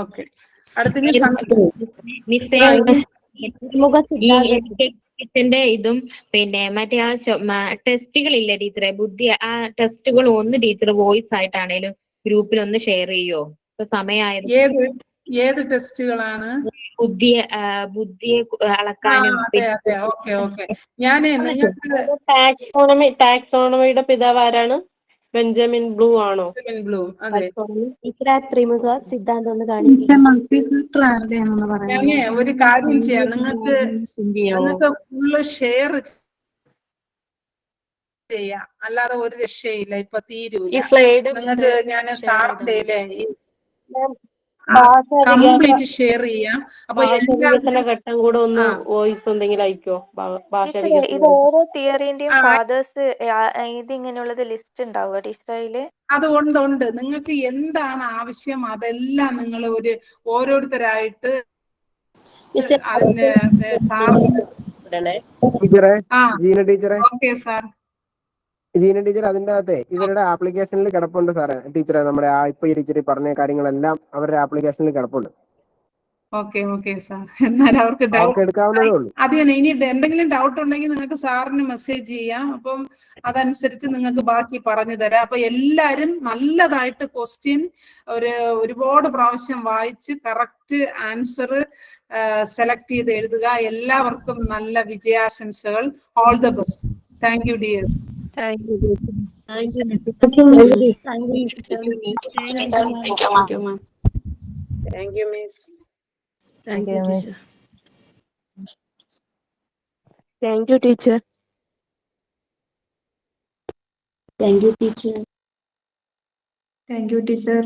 ഓക്കെ, അടുത്തിന്
ഇതും പിന്നെ മറ്റേ ടെസ്റ്റുകളില്ലേ ടീച്ചറെ, ആ ടെസ്റ്റുകൾ ഒന്ന് ടീച്ചർ വോയിസ് ആയിട്ടാണേലും ഗ്രൂപ്പിൽ ഒന്ന് ഷെയർ ചെയ്യോ? ഇപ്പൊ സമയമായത്.
ഏത് ടെസ്റ്റുകളാണ്?
ബുദ്ധിയെ അളക്കാനും.
അതെ. ഓക്കെ. ഞാനേ നിങ്ങൾക്ക്
ടാക്സോണമിയുടെ പിതാവ് ആരാണ്? ബെഞ്ചമിൻ ബ്ലൂ ആണോ?
ബ്ലൂ. അതെ.
ത്രിമുഖ സിദ്ധാന്തം ഒന്ന് കാണിച്ചു.
ഞാനേ ഒരു കാര്യം ചെയ്യാം, നിങ്ങൾക്ക് ഫുള്ള് ഷെയർ ചെയ്യാം, അല്ലാതെ ഒരു രക്ഷയില്ല. ഇപ്പൊ തീരൂല. നിങ്ങൾക്ക് ഞാൻ സാറിന്റെ കംപ്ലീറ്റ് ഷെയർ ചെയ്യാം. അപ്പൊ
ഘട്ടം കൂടെ ഒന്ന് വോയിസ് എന്തെങ്കിലും അയക്കോ?
ഇത് ഓരോ തിയറിന്റെയും ഫാദേഴ്സ് ഇതിങ്ങനെയുള്ളത് ലിസ്റ്റ് ഉണ്ടാവുക ടീച്ചറില്?
അത് ഉണ്ട്. നിങ്ങൾക്ക് എന്താണ് ആവശ്യം അതെല്ലാം നിങ്ങൾ ഓരോരുത്തരായിട്ട്
ജീന ടീച്ചർ അതിന്റെ അകത്തെ ഇവരുടെ ആപ്ലിക്കേഷനിൽ കിടപ്പുണ്ട് സാറേ. ടീച്ചറെ നമ്മുടെ ഇപ്പൊ ടീച്ചർ പറഞ്ഞ കാര്യങ്ങളെല്ലാം അവരുടെ ആപ്ലിക്കേഷനിൽ കിടപ്പുണ്ട്.
Okay sir. എന്നാൽ അവർക്ക് ഡൗട്ട്
എടുക്കാവുന്നതേ ഉള്ളൂ.
അത് തന്നെ. ഇനി എന്തെങ്കിലും ഡൗട്ട് ഉണ്ടെങ്കിൽ നിങ്ങൾക്ക് സാറിന് മെസ്സേജ് ചെയ്യാം. അപ്പം അതനുസരിച്ച് നിങ്ങൾക്ക് ബാക്കി പറഞ്ഞു തരാം. അപ്പൊ എല്ലാരും നല്ലതായിട്ട് ക്വസ്റ്റ്യൻ ഒരുപാട് പ്രാവശ്യം വായിച്ച് കറക്റ്റ് ആൻസർ സെലക്ട് ചെയ്ത് എഴുതുക. എല്ലാവർക്കും നല്ല വിജയാശംസകൾ. All the best. Thank you dears.
Thank you, miss.
Thank you, teacher.
Thank you, teacher.
Thank you, teacher.
Thank you, teacher.